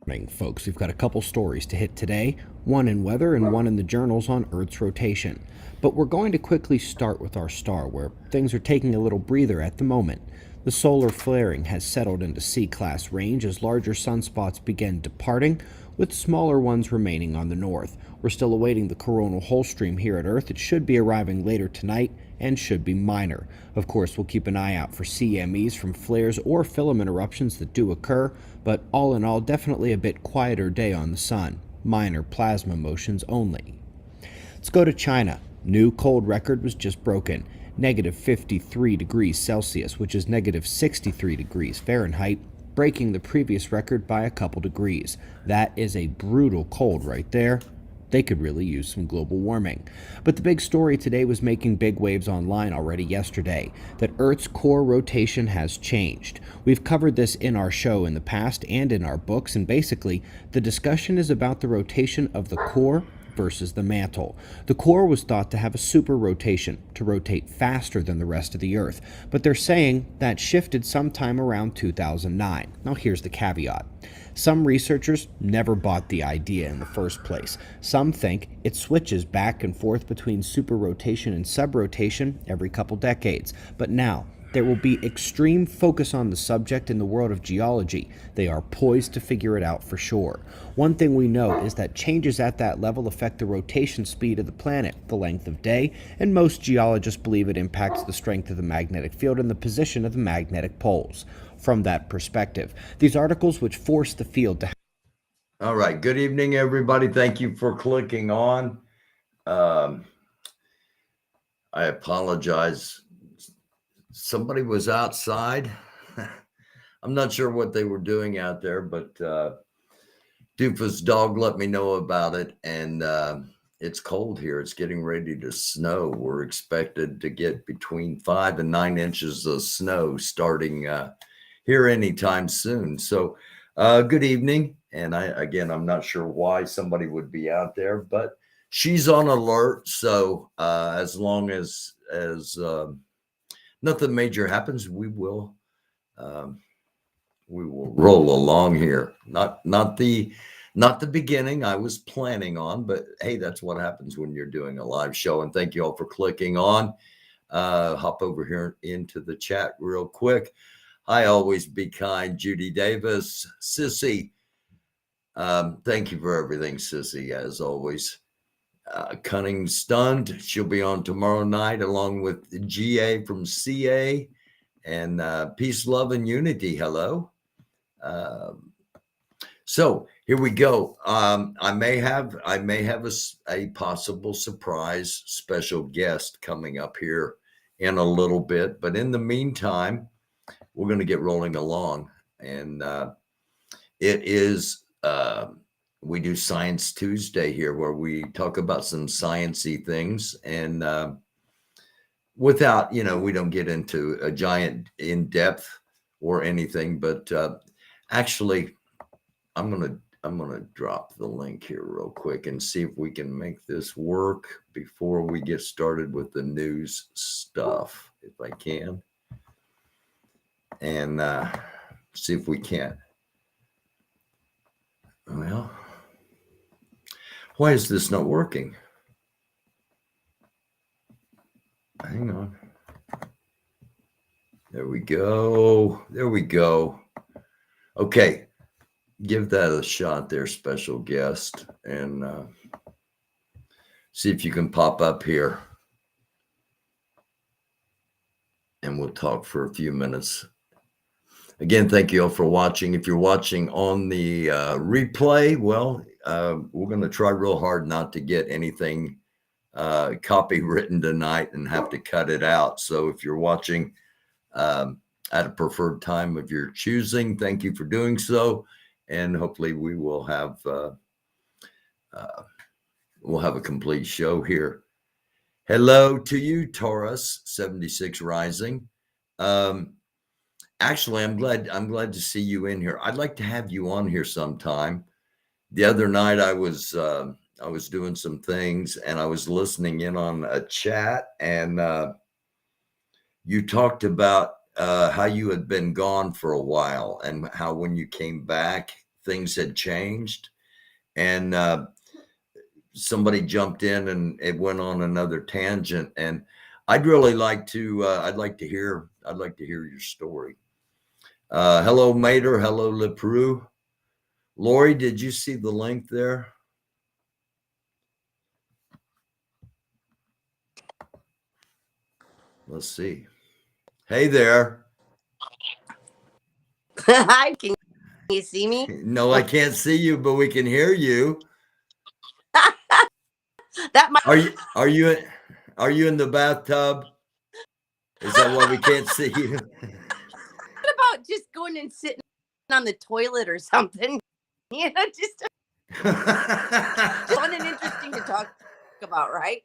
Morning, folks. We've got a couple stories to hit today, one in weather and one in the journals on Earth's rotation. But we're going to quickly start with our star, where things are taking a little breather at the moment. The solar flaring has settled into C-class range as larger sunspots begin departing, with smaller ones remaining on the north. We're still awaiting the coronal hole stream here at Earth. It should be arriving later tonight and should be minor. Of course, we'll keep an eye out for CMEs from flares or filament eruptions that do occur, but all in all, definitely a bit quieter day on the sun. Minor plasma motions only. Let's go to China. New cold record was just broken. Negative 53 degrees Celsius, which is negative 63 degrees Fahrenheit, breaking the previous record by a couple degrees. That is a brutal cold right there. They could really use some global warming. But the big story today was making big waves online already yesterday, that Earth's core rotation has changed. We've covered this in our show in the past and in our books, and basically the discussion is about the rotation of the core versus the mantle. The core was thought to have a super rotation, to rotate faster than the rest of the Earth, but they're saying that shifted sometime around 2009. Now here's the caveat. Some researchers never bought the idea in the first place. Some think it switches back and forth between super rotation and subrotation every couple decades. But now, there will be extreme focus on the subject in the world of geology. They are poised to figure it out for sure. One thing we know is that changes at that level affect the rotation speed of the planet, the length of day, and most geologists believe it impacts the strength of the magnetic field and the position of the magnetic poles. From that perspective, these articles which force the field to. All right. Good evening, everybody. Thank you for clicking on. I apologize. Somebody was outside. I'm not sure what they were doing out there, but Doofus dog let me know about it. And it's cold here. It's getting ready to snow. We're expected to get between 5 and 9 inches of snow starting here anytime soon. So good evening. And I'm not sure why somebody would be out there, but she's on alert. So as long as nothing major happens, we will roll along here. Not the beginning I was planning on, but hey, that's what happens when you're doing a live show. And thank you all for clicking on. Hop over here into the chat real quick. Hi, always be kind, Judy Davis, Sissy. Thank you for everything, Sissy, as always. Cunning Stunned, she'll be on tomorrow night along with GA from CA, and Peace, Love, and Unity. Hello. So here we go. I may have a possible surprise special guest coming up here in a little bit, but in the meantime, we're going to get rolling along. And it is, we do Science Tuesday here, where we talk about some sciencey things. And without, we don't get into a giant in-depth or anything, but actually, I'm gonna drop the link here real quick and see if we can make this work before we get started with the news stuff, if I can. And see if we can. Well, why is this not working? Hang on. There we go. There we go. Okay. Give that a shot there, special guest, and see if you can pop up here. And we'll talk for a few minutes. Again, thank you all for watching. If you're watching on the replay, well, we're going to try real hard not to get anything copywritten tonight and have to cut it out. So if you're watching at a preferred time of your choosing, thank you for doing so. And hopefully we will have a complete show here. Hello to you, Taurus 76 Rising. Actually, I'm glad to see you in here. I'd like to have you on here sometime. The other night I was doing some things and I was listening in on a chat, and you talked about how you had been gone for a while and how when you came back, things had changed, and somebody jumped in and it went on another tangent. And I'd really like to hear your story. Hello, Mater. Hello, LePeru. Lori, did you see the link there? Let's see. Hey there. Hi, can you see me? No, I can't see you, but we can hear you. That might. Are you in the bathtub? Is that why we can't see you? What about just going and sitting on the toilet or something? You know, just fun and interesting to talk about, right?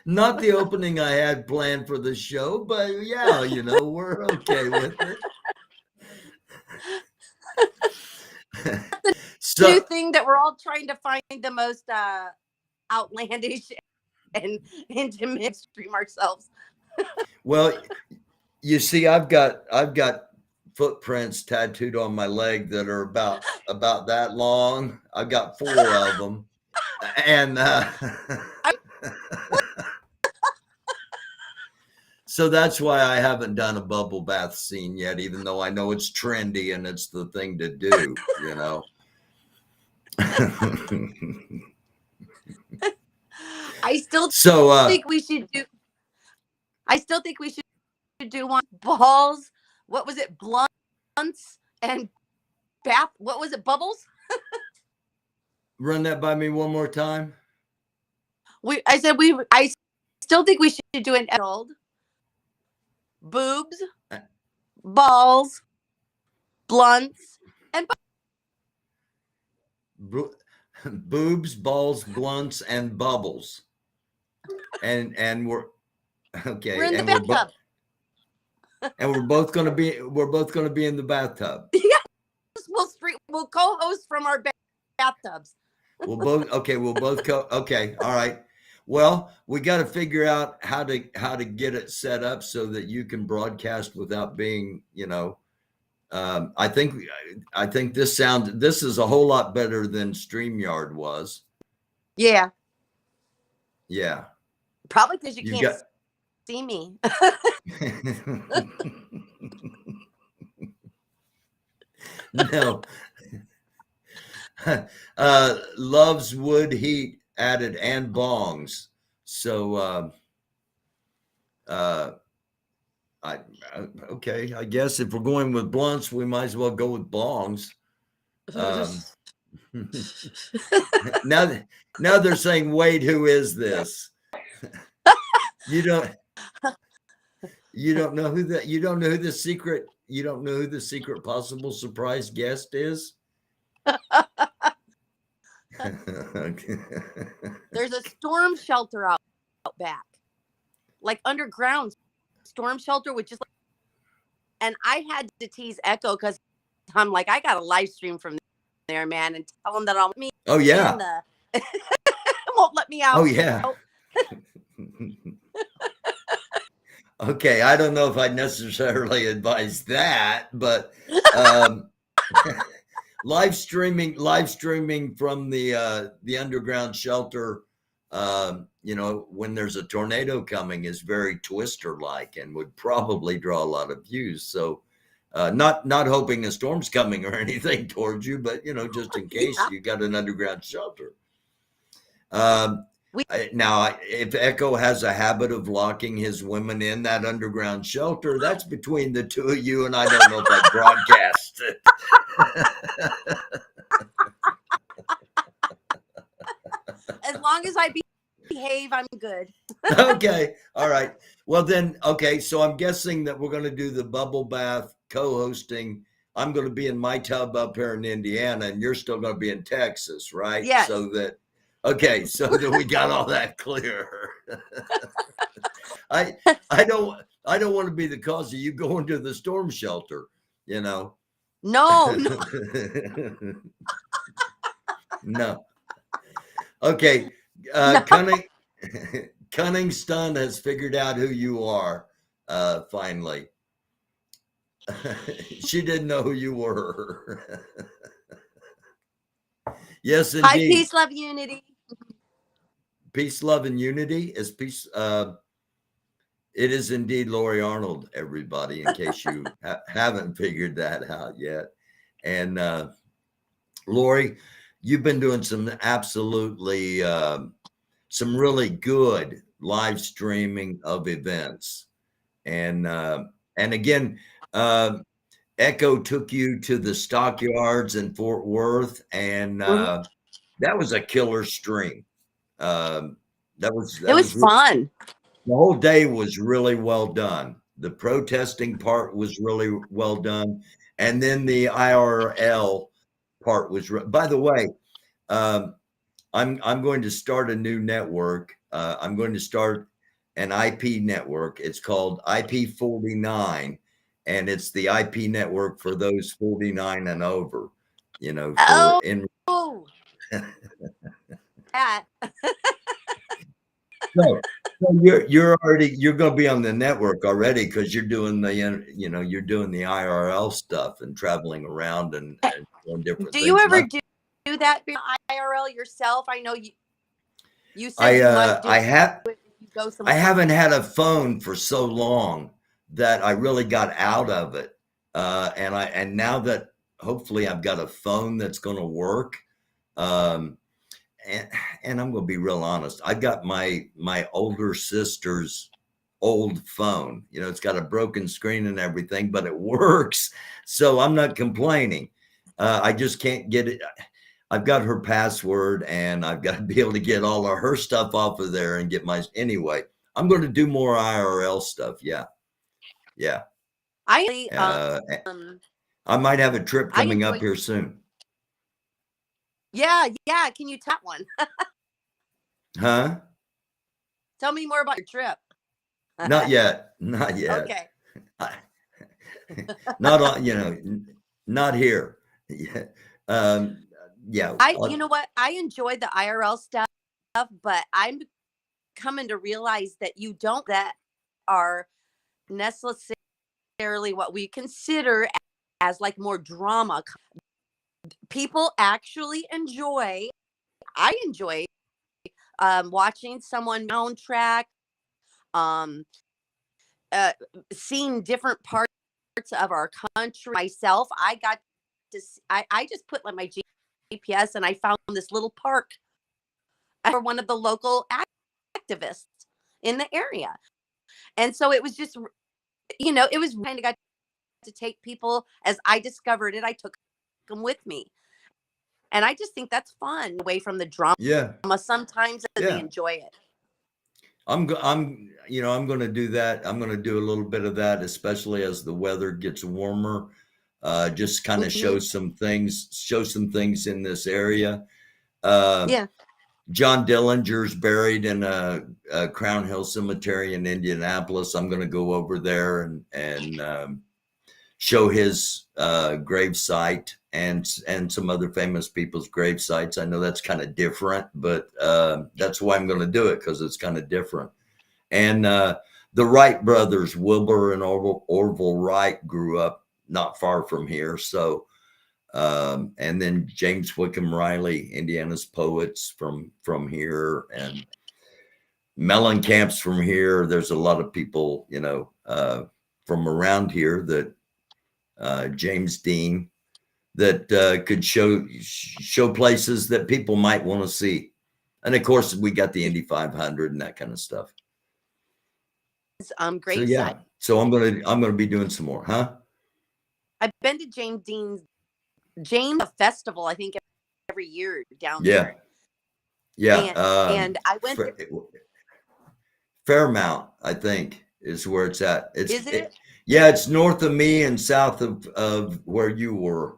Not the opening I had planned for the show, but yeah, you know, we're okay with it. So, new thing that we're all trying to find the most outlandish and intimate stream ourselves. Well, you see, I've got footprints tattooed on my leg that are about that long. I've got 4 of them, and so that's why I haven't done a bubble bath scene yet, even though I know it's trendy and it's the thing to do, you know. I still think we should do. I still think we should do one balls. What was it? Blunts and bath. What was it? Bubbles. Run that by me one more time. I still think we should do an emerald. Boobs, balls, blunts, and boobs, balls, blunts, and bubbles. And we're okay. We're in the bathtub. And we're both going to be in the bathtub. Yes, we'll co-host from our bathtubs. We'll both go. Okay, all right. Well, we got to figure out how to get it set up so that you can broadcast without being, you know. I think this is a whole lot better than StreamYard was. Yeah. Yeah. Probably because you can't see me. No. Loves wood heat added and bongs. So okay, I guess if we're going with blunts, we might as well go with bongs. Now they're saying, wait, who is this? You don't know who the secret possible surprise guest is? There's a storm shelter out back, like underground storm shelter, which is, and I had to tease Echo because I'm like, I got a live stream from there, man, and tell him that I'll meet. Oh yeah, won't let me out. Oh yeah. Okay, I don't know if I necessarily advise that, but live streaming from the underground shelter, you know, when there's a tornado coming is very Twister-like and would probably draw a lot of views. So not hoping a storm's coming or anything towards you, but, you know, just in case you got an underground shelter. Now, if Echo has a habit of locking his women in that underground shelter, that's between the two of you, and I don't know if I broadcast it. As long as I behave, I'm good. Okay. All right. Well, then, okay. So I'm guessing that we're going to do the bubble bath co-hosting. I'm going to be in my tub up here in Indiana, and you're still going to be in Texas, right? Yes. Okay, so that we got all that clear. I don't want to be the cause of you going to the storm shelter, you know. No. No. Okay. Cunning Stun has figured out who you are, finally. She didn't know who you were. Yes, Hi, indeed. peace, love, unity. Peace, love, and unity is peace. It is indeed Lori Arnold, everybody, in case you haven't figured that out yet. And Lori, you've been doing some absolutely, some really good live streaming of events. And again, Echo took you to the stockyards in Fort Worth, and Mhm. that was a killer stream. That was It was fun. the whole day was really well done. The protesting part was really well done, and then the IRL part was. By the way, um, I'm going to start a new network. I'm going to start an IP network. It's called IP49, and it's the IP network for those 49 and over. You know, for Oh, in. that. So you're going to be on the network already because you're doing the you're doing the IRL stuff and traveling around and doing different Do you things. ever do that IRL yourself? I know you said I you might do I have it if you go I somewhere. haven't had a phone for so long that I really got out of it. And now that hopefully I've got a phone that's going to work. Um, and I'm going to be real honest. I got my older sister's old phone. You know, it's got a broken screen and everything, but it works. So I'm not complaining. I just can't get it. I've got her password, and I've got to be able to get all of her stuff off of there and get my. Anyway, I'm going to do more IRL stuff. Yeah, yeah. I I might have a trip I coming up enjoy. here soon. Yeah. Can you tap one? Huh? Tell me more about your trip. Not yet. Not yet. Okay. Not on. Not here. Yeah. Yeah. You know what? I enjoy the IRL stuff, but I'm coming to realize that you don't that are necessarily what we consider as like more drama. People actually enjoy. I enjoy watching someone soundtrack, um, seeing different parts of our country. Myself, I got to. I just put like my GPS and I found this little park for one of the local activists in the area, and so it was just it was kind of got to take people as I discovered it. I took them with me. And I just think that's fun away from the drama Yeah. sometimes and they Yeah. enjoy it. I'm going to do that. I'm going to do a little bit of that, especially as the weather gets warmer. Just kind of show some things in this area. Yeah. John Dillinger's buried in a Crown Hill Cemetery in Indianapolis. I'm going to go over there and show his grave site and some other famous people's grave sites. I know that's kind of different, but that's why I'm going to do it, because it's kind of different. And the Wright brothers, Wilbur and Orville Wright, grew up not far from here. So, and then James Wickham Riley, Indiana's poets from here, and Mellencamp's from here. There's a lot of people, from around here that James Dean, that could show places that people might want to see. And of course, we got the Indy 500 and that kind of stuff. Great. So yeah, so I'm gonna be doing some more, huh? I've been to James Festival, I think, every year down there. Yeah. And I went Fairmount, I think, is where it's at. Is it? Yeah, it's north of me and south of where you were.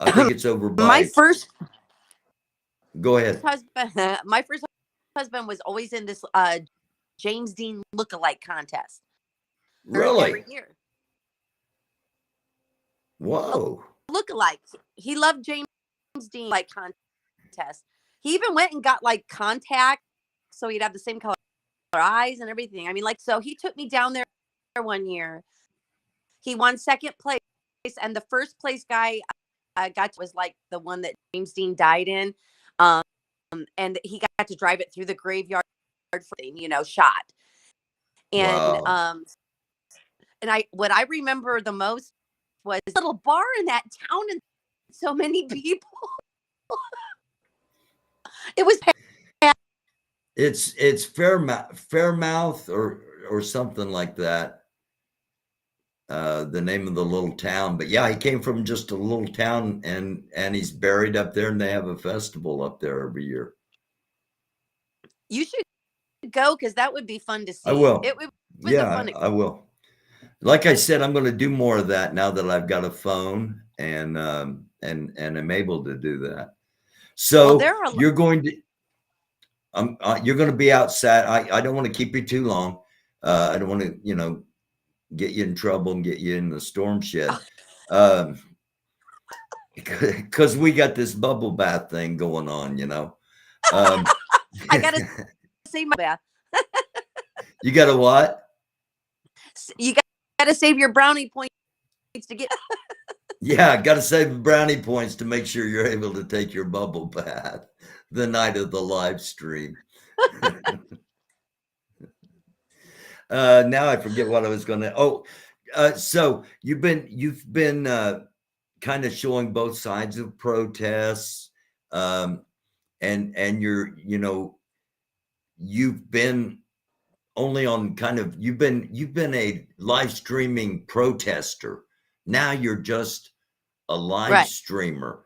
I think it's over by my first. Go ahead. My first husband was always in this James Dean lookalike contest. Really? Every year. Whoa. Lookalike. He loved James Dean like contest. He even went and got like contacts so he'd have the same color eyes and everything. I mean, like, so he took me down there one year. He won second place, and the first place guy was like the one that James Dean died in, and he got to drive it through the graveyard for shot. And Wow. and what I remember the most was a little bar in that town and so many people. It was It's Fairmouth or something like that. The name of the little town. But yeah, he came from just a little town, and he's buried up there, and they have a festival up there every year. You should go, because that would be fun to see. I will. It was I will. Like I said, I'm going to do more of that now that I've got a phone and I'm able to do that. So you're going to be outside. I don't want to keep you too long. I don't want to, get you in trouble and get you in the storm shed. Because we got this bubble bath thing going on, I got to save my bath. You got to what? You got to save your brownie points to get. Yeah, got to save brownie points to make sure you're able to take your bubble bath the night of the live stream. Now I forget what I was going to. So you've been kind of showing both sides of protests, and you've been only on you've been a live streaming protester. Now you're just a live streamer.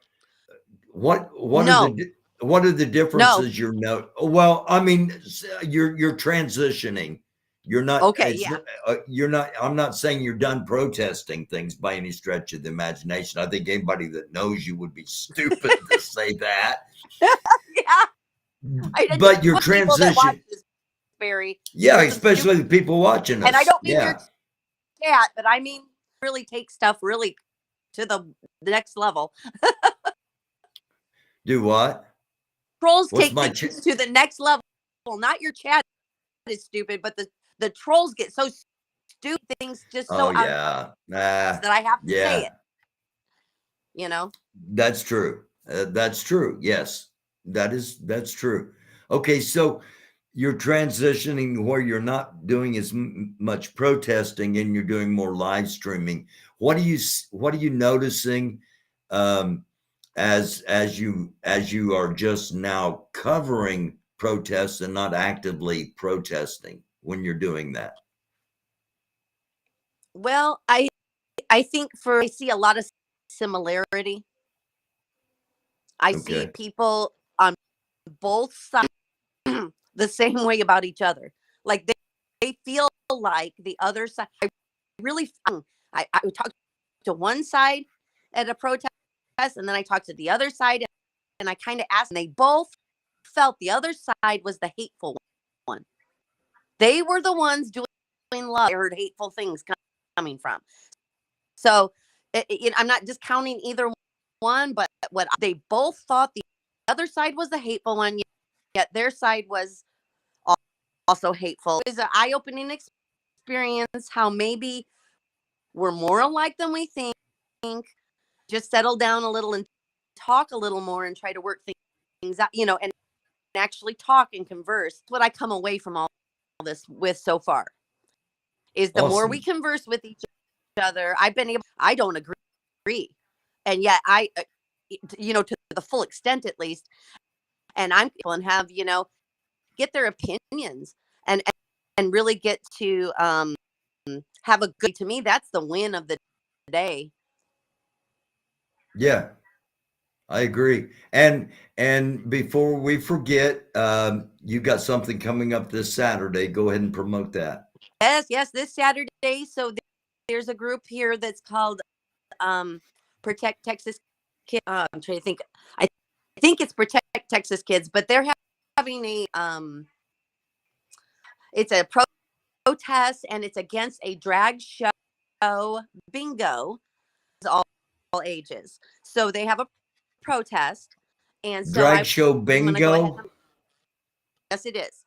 What are the differences you're well, I mean, you're transitioning. You're not okay. Yeah. You're not. I'm not saying you're done protesting things by any stretch of the imagination. I think anybody that knows you would be stupid to say that. Yeah. But your transition, Barry. Yeah, especially the people watching us. And I don't mean your chat, but I mean really take stuff really to the next level. Do what? Trolls take things to the next level. Not your chat is stupid, but the trolls get so stupid things just so out that I have to say it. That's true. That's true. Yes, that's true. Okay, so you're transitioning where you're not doing as much protesting and you're doing more live streaming. What are you noticing as you are just now covering protests and not actively protesting when you're doing that? Well, I think I see a lot of similarity. I see people on both sides the same way about each other. Like they feel like the other side. I would talk to one side at a protest, and then I talked to the other side, and I kind of asked, and they both felt the other side was the hateful one. They were the ones doing love. I heard hateful things coming from. So I'm not discounting either one, but what they both thought the other side was the hateful one, yet their side was also hateful. It was an eye-opening experience how maybe we're more alike than we think. Just settle down a little and talk a little more and try to work things out, and actually talk and converse. That's what I come away from all this with so far is the more we converse with each other, I don't agree. And yet I, to the full extent, at least, and I'm people and have, get their opinions and really get to have a good, to me, that's the win of the day. Yeah, I agree. And before we forget, you got something coming up this Saturday. Go ahead and promote that. Yes, this Saturday. So there's a group here that's called Protect Texas Kids. I'm trying to think. I think it's Protect Texas Kids, but they're having it's a protest, and it's against a drag show bingo, all ages. So they have a protest, and so drag show bingo. Yes, it is.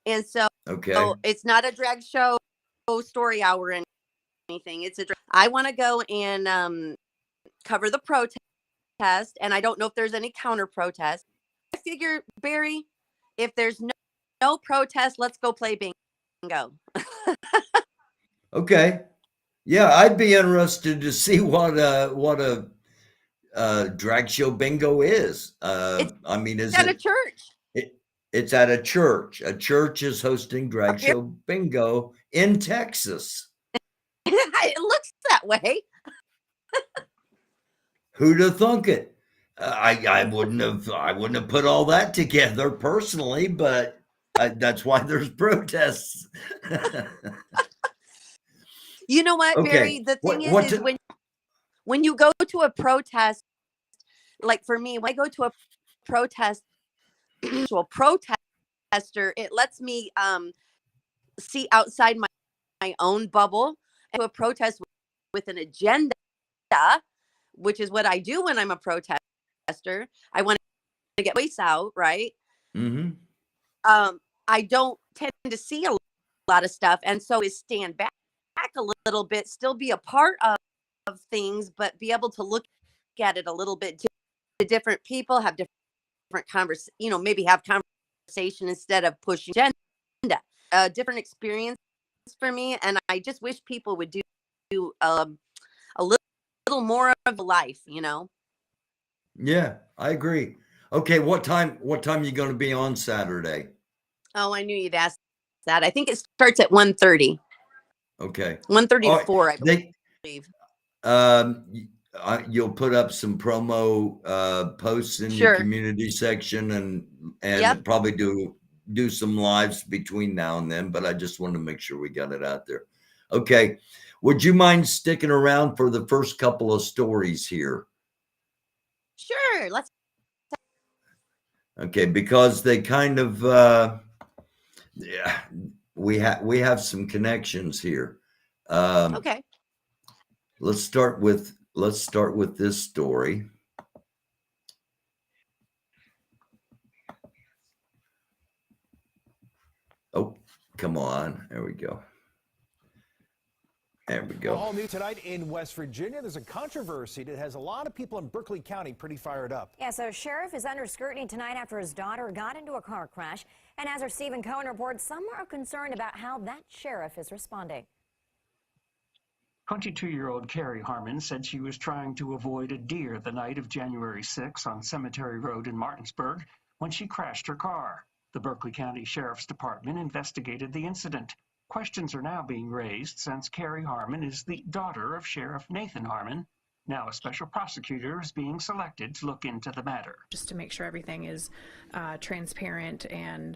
And so so it's not a drag show story hour or anything. I want to go and cover the protest, and I don't know if there's any counter protest. I figure, Barry, if there's no protest, let's go play bingo. Okay. Yeah, I'd be interested to see what a drag show bingo is. I mean, is at it a church? It's at a church. A church is hosting drag Apparently. show bingo in Texas. It looks that way. Who'd have thunk it? I wouldn't have put all that together personally, but that's why there's protests. You know what, Okay. Barry? The thing is when you go to a protest, like for me, when I go to a protest, to a protester, it lets me see outside my own bubble and to a protest with an agenda, which is what I do when I'm a protester. I want to get voice out, right? Mm-hmm. I don't tend to see a lot of stuff, and so is stand back a little bit, still be a part of things, but be able to look at it a little bit to different people, have different conversation, maybe have conversation instead of pushing agenda. A different experience for me, and I just wish people would do a little more of life, Yeah, I agree. Okay, what time you going to be on Saturday? Oh, I knew you'd ask that. I think it starts at 1:30. Okay. 1:34, I believe. You'll put up some promo posts in your community section and Yep. probably do some lives between now and then, but I just want to make sure we got it out there. Okay. Would you mind sticking around for the first couple of stories here? Sure. Okay, because they kind of we have some connections here. Okay. Let's start with this story. Oh, come on. There we go. There we go. All new tonight in West Virginia. There's a controversy that has a lot of people in Berkeley County pretty fired up. Yeah, so sheriff is under scrutiny tonight after his daughter got into a car crash. And as our Stephen Cohen reports, some are concerned about how that sheriff is responding. 22-year-old Carrie Harmon said she was trying to avoid a deer the night of January 6 on Cemetery Road in Martinsburg when she crashed her car. The Berkeley County Sheriff's Department investigated the incident. Questions are now being raised since Carrie Harmon is the daughter of Sheriff Nathan Harmon. Now a special prosecutor is being selected to look into the matter. Just to make sure everything is transparent, and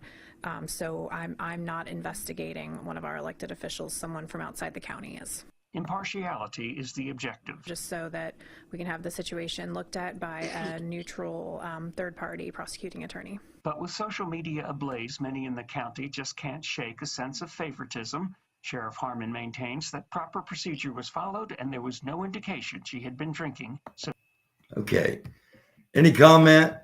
so I'm not investigating one of our elected officials. Someone from outside the county is. Impartiality is the objective. Just so that we can have the situation looked at by a neutral third-party prosecuting attorney. But with social media ablaze, many in the county just can't shake a sense of favoritism. Sheriff Harmon maintains that proper procedure was followed and there was no indication she had been drinking. So, okay. Any comment?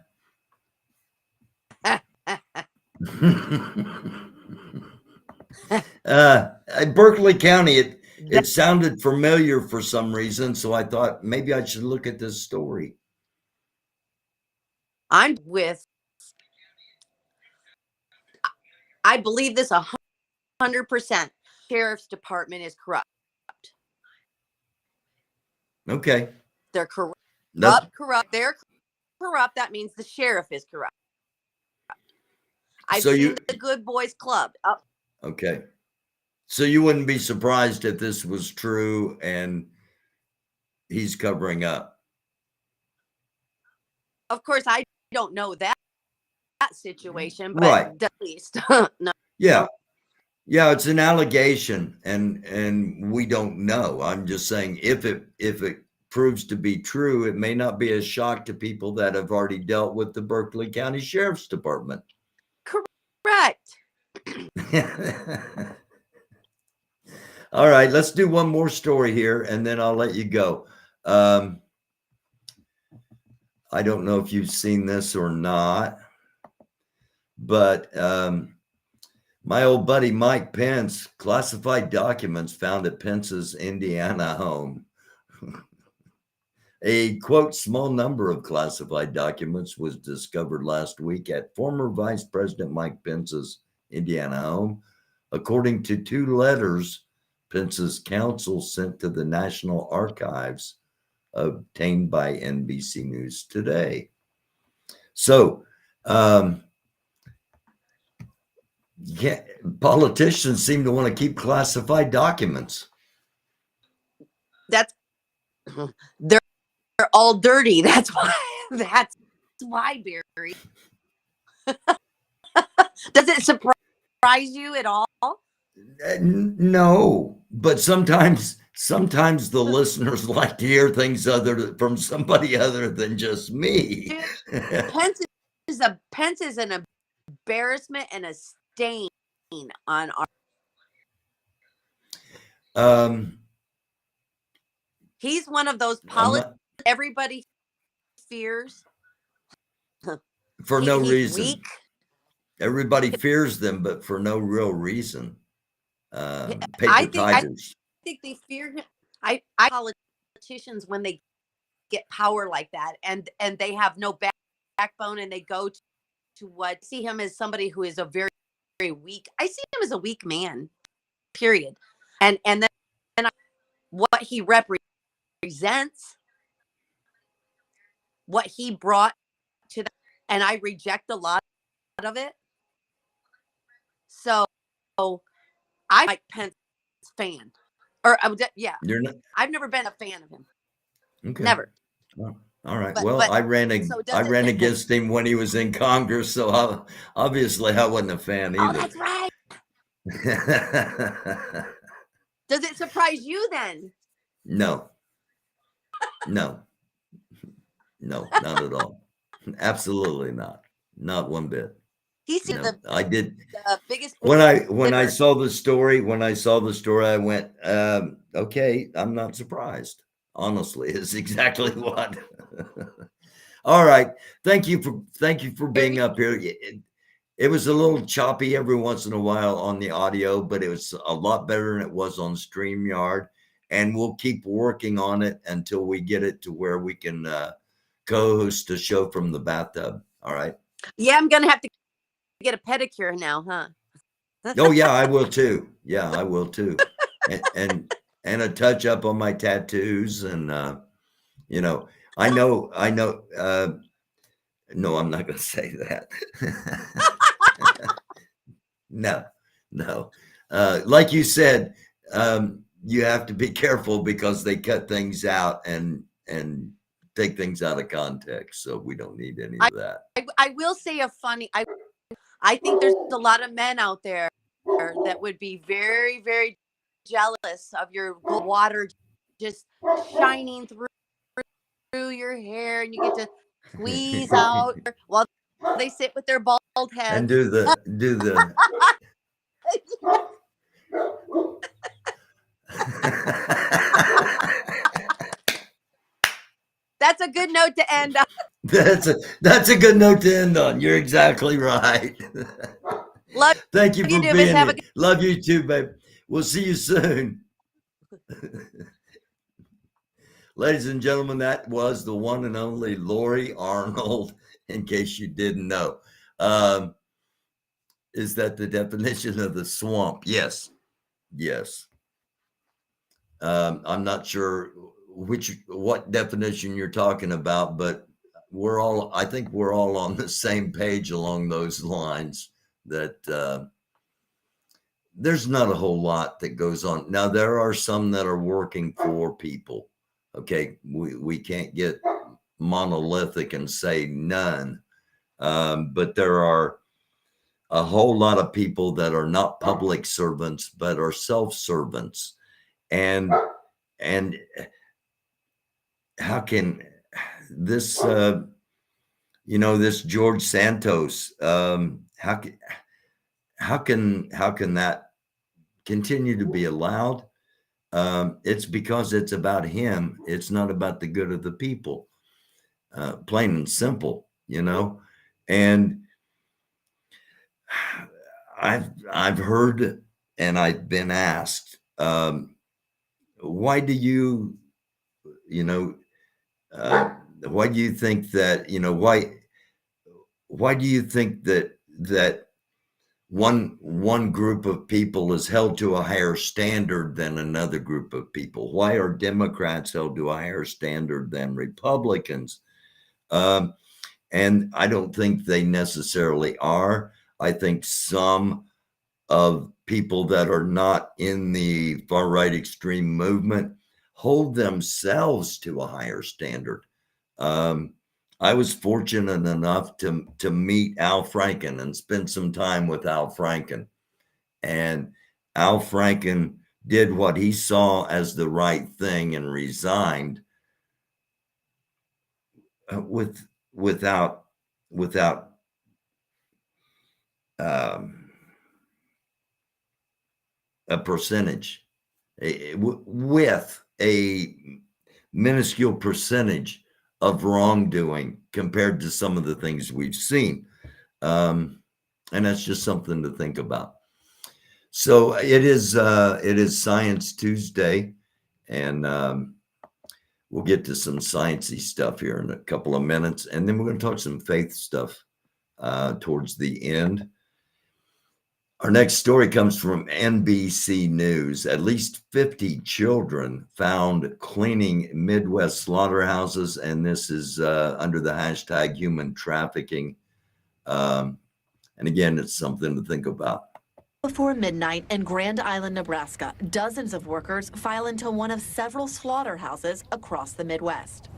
Berkeley County, it sounded familiar for some reason, so I thought maybe I should look at this story. I believe this 100%. Sheriff's Department is corrupt. Okay. They're corrupt. Corrupt. They're corrupt. That means the sheriff is corrupt. I've seen the Good Boys Club. Oh. Okay. So you wouldn't be surprised if this was true and he's covering up. Of course, I don't know that situation, but right. At least no. Yeah. Yeah, it's an allegation and we don't know. I'm just saying if it proves to be true, it may not be a shock to people that have already dealt with the Berkeley County Sheriff's Department. Correct. All right, let's do one more story here and then I'll let you go. I don't know if you've seen this or not, but My old buddy Mike Pence, classified documents found at Pence's Indiana home. A, quote, small number of classified documents was discovered last week at former Vice President Mike Pence's Indiana home, according to 2 letters Pence's counsel sent to the National Archives, obtained by NBC News Today. So, yeah, politicians seem to want to keep classified documents. That's they're all dirty. That's why. That's why, Barry. Does it surprise you at all? No, but sometimes the listeners like to hear things from somebody other than just me. Pence is an embarrassment and a stain on our. He's one of those politicians everybody fears for no reason. Weak. Everybody fears them, but for no real reason. I think they fear him. I politicians when they get power like that and they have no backbone and they go to what see him as somebody who is a very, very weak. I see him as a weak man, period. And then what he represents, what he brought to that, and I reject a lot of it. So I'm like Pence fan, or yeah. You're not. I've never been a fan of him. Okay. Never. Well, all right. I ran against him when he was in Congress, so obviously I wasn't a fan either. Oh, that's right. Does it surprise you then? No, not at all. Absolutely not. Not one bit. He's I did the biggest. When I saw the story, I went, okay, I'm not surprised. Honestly, it's exactly what. All right. Thank you for being up here. It was a little choppy every once in a while on the audio, but it was a lot better than it was on StreamYard. And we'll keep working on it until we get it to where we can co-host a show from the bathtub. All right. Yeah, I'm gonna have to get a pedicure now, huh? Oh yeah, I will too. Yeah, I will too. And a touch up on my tattoos, and I know. No, I'm not going to say that. No. Like you said, you have to be careful because they cut things out and take things out of context. So we don't need any of that. I will say I think there's a lot of men out there that would be very, very jealous of your water just shining through your hair, and you get to squeeze out while they sit with their bald heads and do the That's a good note to end on. That's a good note to end on. You're exactly right. Thank you for being here. Love you too, babe. We'll see you soon. Ladies and gentlemen, that was the one and only Lori Arnold, in case you didn't know. Is that the definition of the swamp? Yes. I'm not sure what definition you're talking about, but I think we're all on the same page along those lines, that there's not a whole lot that goes on. Now, there are some that are working for people. Okay. We can't get monolithic and say none. But there are a whole lot of people that are not public servants, but are self-servants. And how can this, this George Santos, how can that continue to be allowed? It's because it's about him. It's not about the good of the people, plain and simple, and I've heard and I've been asked, why do you why do you think that why do you think that one group of people is held to a higher standard than another group of people? Why are Democrats held to a higher standard than Republicans? And I don't think they necessarily are. I think some of people that are not in the far right extreme movement hold themselves to a higher standard. I was fortunate enough to meet Al Franken and spend some time with Al Franken. And Al Franken did what he saw as the right thing and resigned without a percentage, with a minuscule percentage of wrongdoing compared to some of the things we've seen. And that's just something to think about. So it is Science Tuesday, and we'll get to some sciencey stuff here in a couple of minutes, and then we're going to talk some faith stuff towards the end. Our next story comes from NBC News. At least 50 children found cleaning Midwest slaughterhouses, and this is under the hashtag human trafficking. And again, it's something to think about. Before midnight in Grand Island, Nebraska, dozens of workers file into one of several slaughterhouses across the Midwest.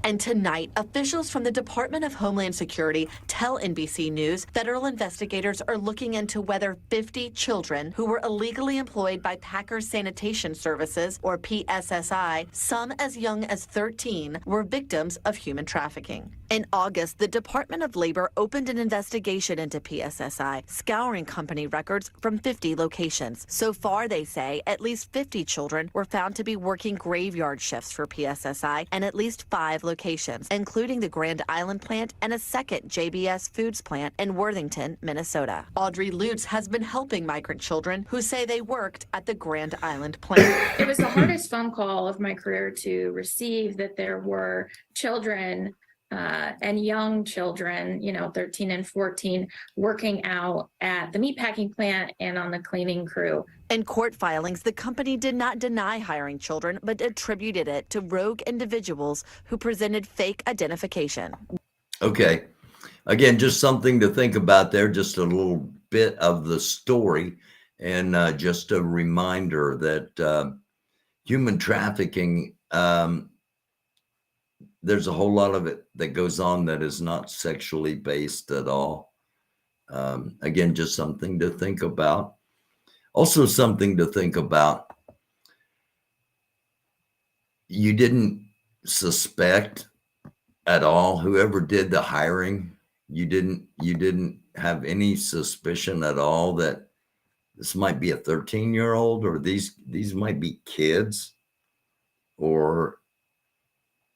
And tonight, officials from the Department of Homeland Security tell NBC News federal investigators are looking into whether 50 children who were illegally employed by Packers Sanitation Services, or PSSI, some as young as 13, were victims of human trafficking. In August, the Department of Labor opened an investigation into PSSI, scouring company records from 50 locations. So far, they say, at least 50 children were found to be working graveyard shifts for PSSI, and at least 5 locations, including the Grand Island plant and a second JBS Foods plant in Worthington, Minnesota. Audrey Lutz has been helping migrant children who say they worked at the Grand Island plant. It was the hardest phone call of my career to receive, that there were children and young children, 13 and 14, working out at the meatpacking plant and on the cleaning crew. In court filings, the company did not deny hiring children, but attributed it to rogue individuals who presented fake identification. Okay. Again, just something to think about there, just a little bit of the story, and just a reminder that human trafficking, there's a whole lot of it that goes on that is not sexually based at all. Again, just something to think about. Also something to think about, you didn't suspect at all, whoever did the hiring, you didn't have any suspicion at all that this might be a 13-year-old, or these might be kids, or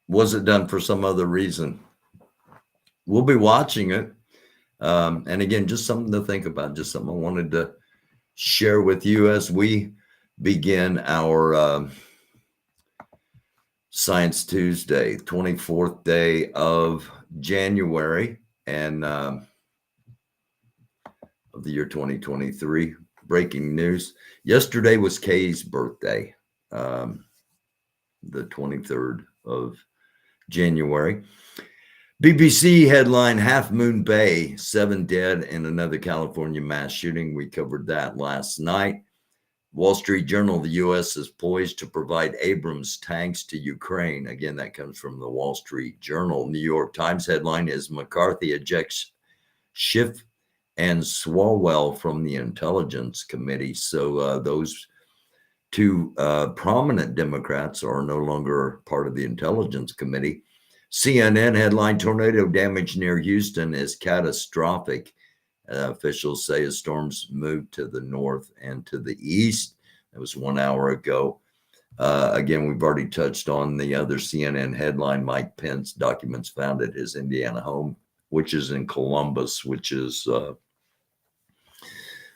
was it done for some other reason? We'll be watching it. And again, just something to think about, just something I wanted to share with you as we begin our Science Tuesday, 24th day of January, and of the year 2023. Breaking news. Yesterday was Kay's birthday, the 23rd of January. BBC headline, Half Moon Bay, 7 dead in another California mass shooting. We covered that last night. Wall Street Journal, the U.S. is poised to provide Abrams tanks to Ukraine. Again, that comes from the Wall Street Journal. New York Times headline is McCarthy ejects Schiff and Swalwell from the Intelligence Committee. So those two prominent Democrats are no longer part of the Intelligence Committee. CNN headline, tornado damage near Houston is catastrophic. Officials say as storms move to the north and to the east. That was 1 hour ago. Again, we've already touched on the other CNN headline, Mike Pence documents found at his Indiana home, which is in Columbus, which is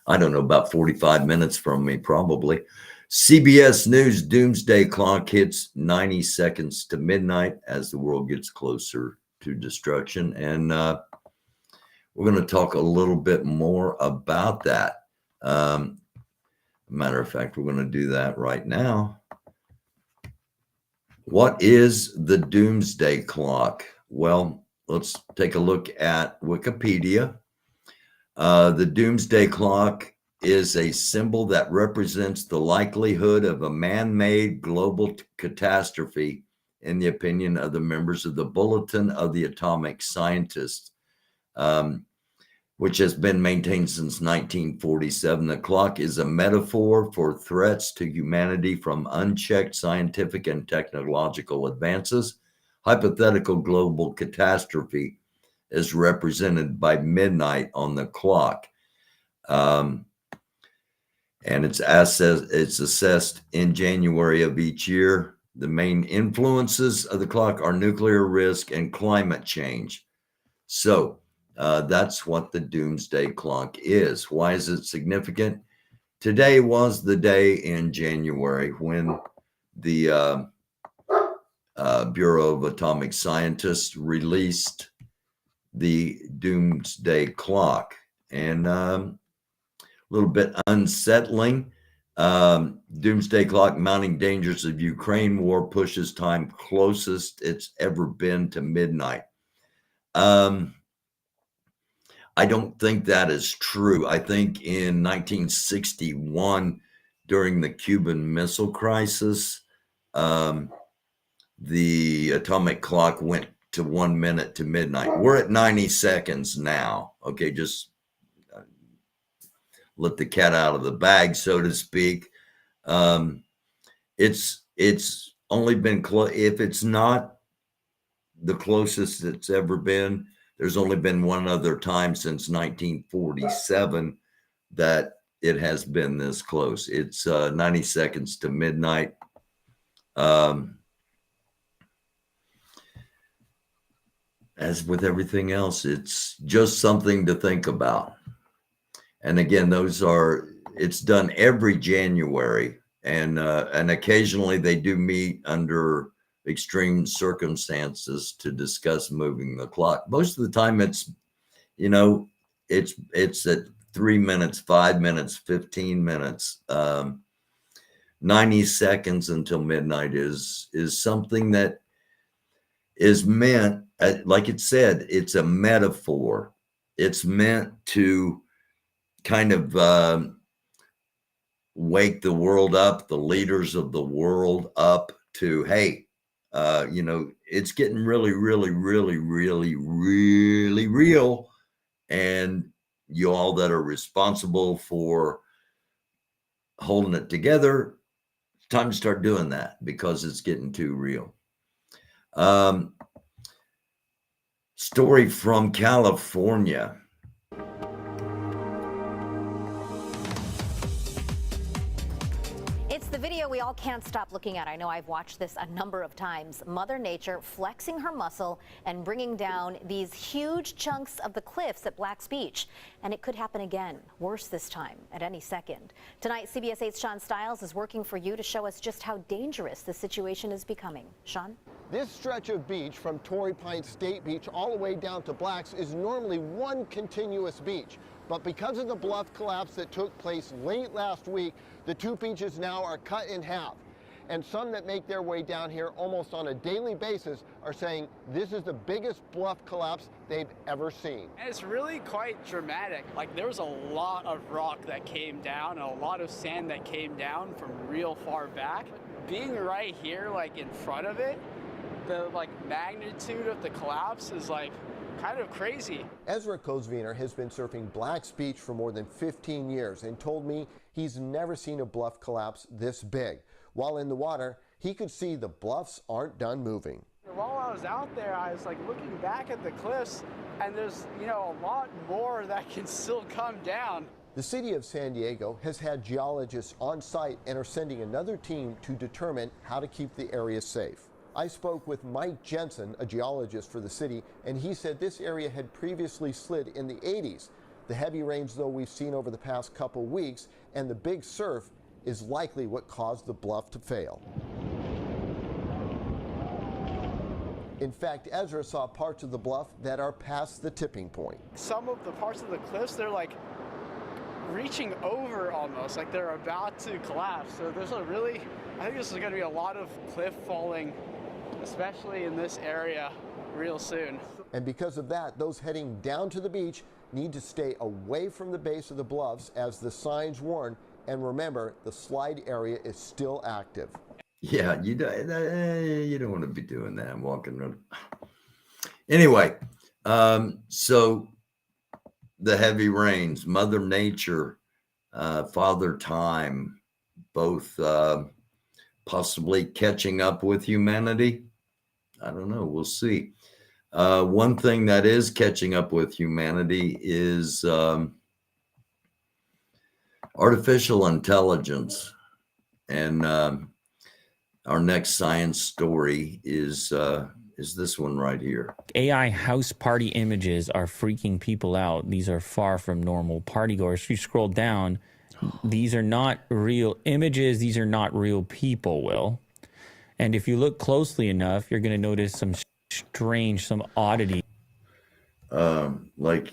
I don't know, about 45 minutes from me, probably. CBS News Doomsday Clock hits 90 seconds to midnight as the world gets closer to destruction. And we're going to talk a little bit more about that. Matter of fact, we're going to do that right now. What is the Doomsday Clock? Well, let's take a look at Wikipedia. The Doomsday Clock is a symbol that represents the likelihood of a man-made global catastrophe, in the opinion of the members of the Bulletin of the Atomic Scientists, which has been maintained since 1947. The clock is a metaphor for threats to humanity from unchecked scientific and technological advances. Hypothetical global catastrophe is represented by midnight on the clock. And it's assessed in January of each year. The main influences of the clock are nuclear risk and climate change. So that's what the Doomsday Clock is. Why is it significant? Today was the day in January when the Bureau of Atomic Scientists released the Doomsday Clock. And a little bit unsettling. Doomsday Clock, mounting dangers of Ukraine war, pushes time closest it's ever been to midnight. I don't think that is true. I think in 1961, during the Cuban Missile Crisis, the atomic clock went to 1 minute to midnight. We're at 90 seconds now. Okay, just let the cat out of the bag, so to speak. It's only been close. If it's not the closest it's ever been, there's only been one other time since 1947 that it has been this close. It's 90 seconds to midnight. As with everything else, it's just something to think about. And again, it's done every January, and occasionally they do meet under extreme circumstances to discuss moving the clock. Most of the time it's at 3 minutes, 5 minutes, 15 minutes. 90 seconds until midnight is something that is meant, like it said, it's a metaphor. It's meant to kind of wake the world up, the leaders of the world up to, hey, it's getting really, really, really, really, really real. And you all that are responsible for holding it together, it's time to start doing that because it's getting too real. Story from California. It's the video we all can't stop looking at. I know I've watched this a number of times. Mother Nature flexing her muscle and bringing down these huge chunks of the cliffs at Black's Beach. And it could happen again, worse this time, at any second. Tonight, CBS 8's Sean Stiles is working for you to show us just how dangerous the situation is becoming. Sean? This stretch of beach from Torrey Pines State Beach all the way down to Black's is normally one continuous beach. But because of the bluff collapse that took place late last week, the two beaches now are cut in half. And some that make their way down here almost on a daily basis are saying this is the biggest bluff collapse they've ever seen. And it's really quite dramatic. Like, there was a lot of rock that came down and a lot of sand that came down from real far back. Being right here, like in front of it, the magnitude of the collapse is kind of crazy. Ezra Kozviner has been surfing Black's Beach for more than 15 years and told me he's never seen a bluff collapse this big. While in the water, he could see the bluffs aren't done moving. While I was out there, I was looking back at the cliffs, and there's a lot more that can still come down. The city of San Diego has had geologists on site and are sending another team to determine how to keep the area safe. I spoke with Mike Jensen, a geologist for the city, and he said this area had previously slid in the 80s. The heavy rains, though, we've seen over the past couple weeks and the big surf is likely what caused the bluff to fail. In fact, Ezra saw parts of the bluff that are past the tipping point. Some of the parts of the cliffs, they're like reaching over almost, like they're about to collapse. So there's I think this is going to be a lot of cliff falling, especially in this area, real soon. And because of that, those heading down to the beach need to stay away from the base of the bluffs as the signs warn. And remember, the slide area is still active. Yeah, you don't want to be doing that. I'm walking around. Anyway, so the heavy rains, Mother Nature, Father Time, both possibly catching up with humanity. I don't know. We'll see. One thing that is catching up with humanity is artificial intelligence. And our next science story is this one right here. AI house party images are freaking people out. These are far from normal partygoers. If you scroll down, these are not real images. These are not real people, Will. And if you look closely enough, you're going to notice some strange, some oddity. Like,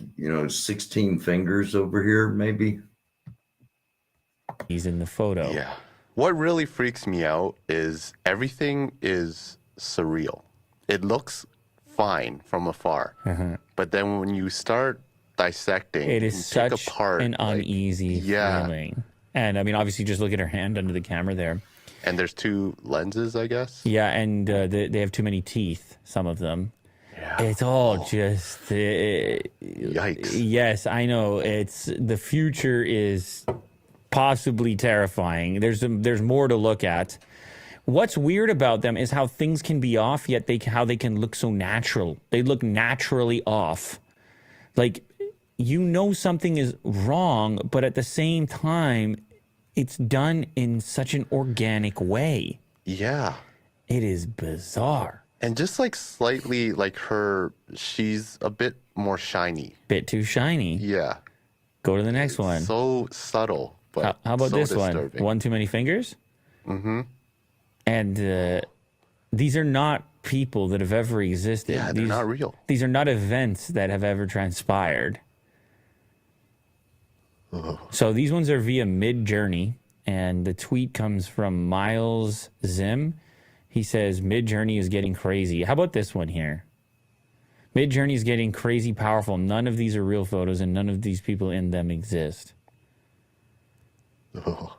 16 fingers over here, maybe. He's in the photo. Yeah. What really freaks me out is everything is surreal. It looks fine from afar. But then when you start dissecting, it is such an uneasy feeling. And I mean, obviously, just look at her hand under the camera there. And there's two lenses, I guess. Yeah, and they have too many teeth, some of them. Yeah. It's all just... yikes. Yes, I know. The future is possibly terrifying. There's more to look at. What's weird about them is how things can be off, yet how they can look so natural. They look naturally off. Like, something is wrong, but at the same time, it's done in such an organic way. Yeah. It is bizarre. And just like slightly like she's a bit more shiny. Bit too shiny. Yeah. Go to the next one. So subtle. But how about this disturbing. one? Too many fingers? Mm-hmm. And these are not people that have ever existed. Yeah, they're not real. These are not events that have ever transpired. Ugh. So these ones are via Midjourney, and the tweet comes from Miles Zim. He says, Midjourney is getting crazy. How about this one here? Midjourney is getting crazy powerful. None of these are real photos, and none of these people in them exist. Ugh.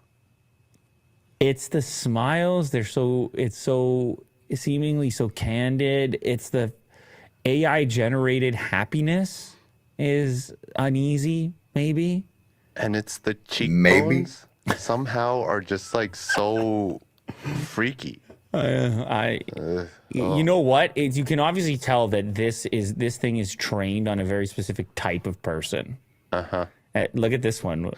It's the smiles. It's so seemingly so candid. It's the AI generated happiness is uneasy, maybe. And it's the cheekbones somehow are just like so freaky. You know what? You can obviously tell that this thing is trained on a very specific type of person. Look at this one.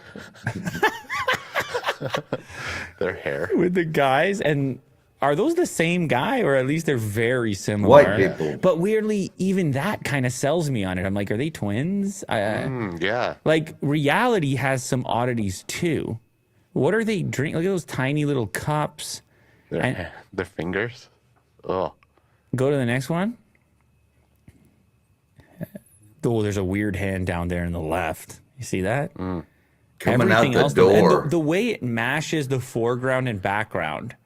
Their hair with the guys, and are those the same guy, or at least they're very similar? White people. But weirdly, even that kind of sells me on it. I'm like, are they twins? Yeah. Like, reality has some oddities too. What are they drinking? Look at those tiny little cups. Their fingers. Oh. Go to the next one. Oh, there's a weird hand down there in the left. You see that? Coming Everything out the else, door. and the way it mashes the foreground and background,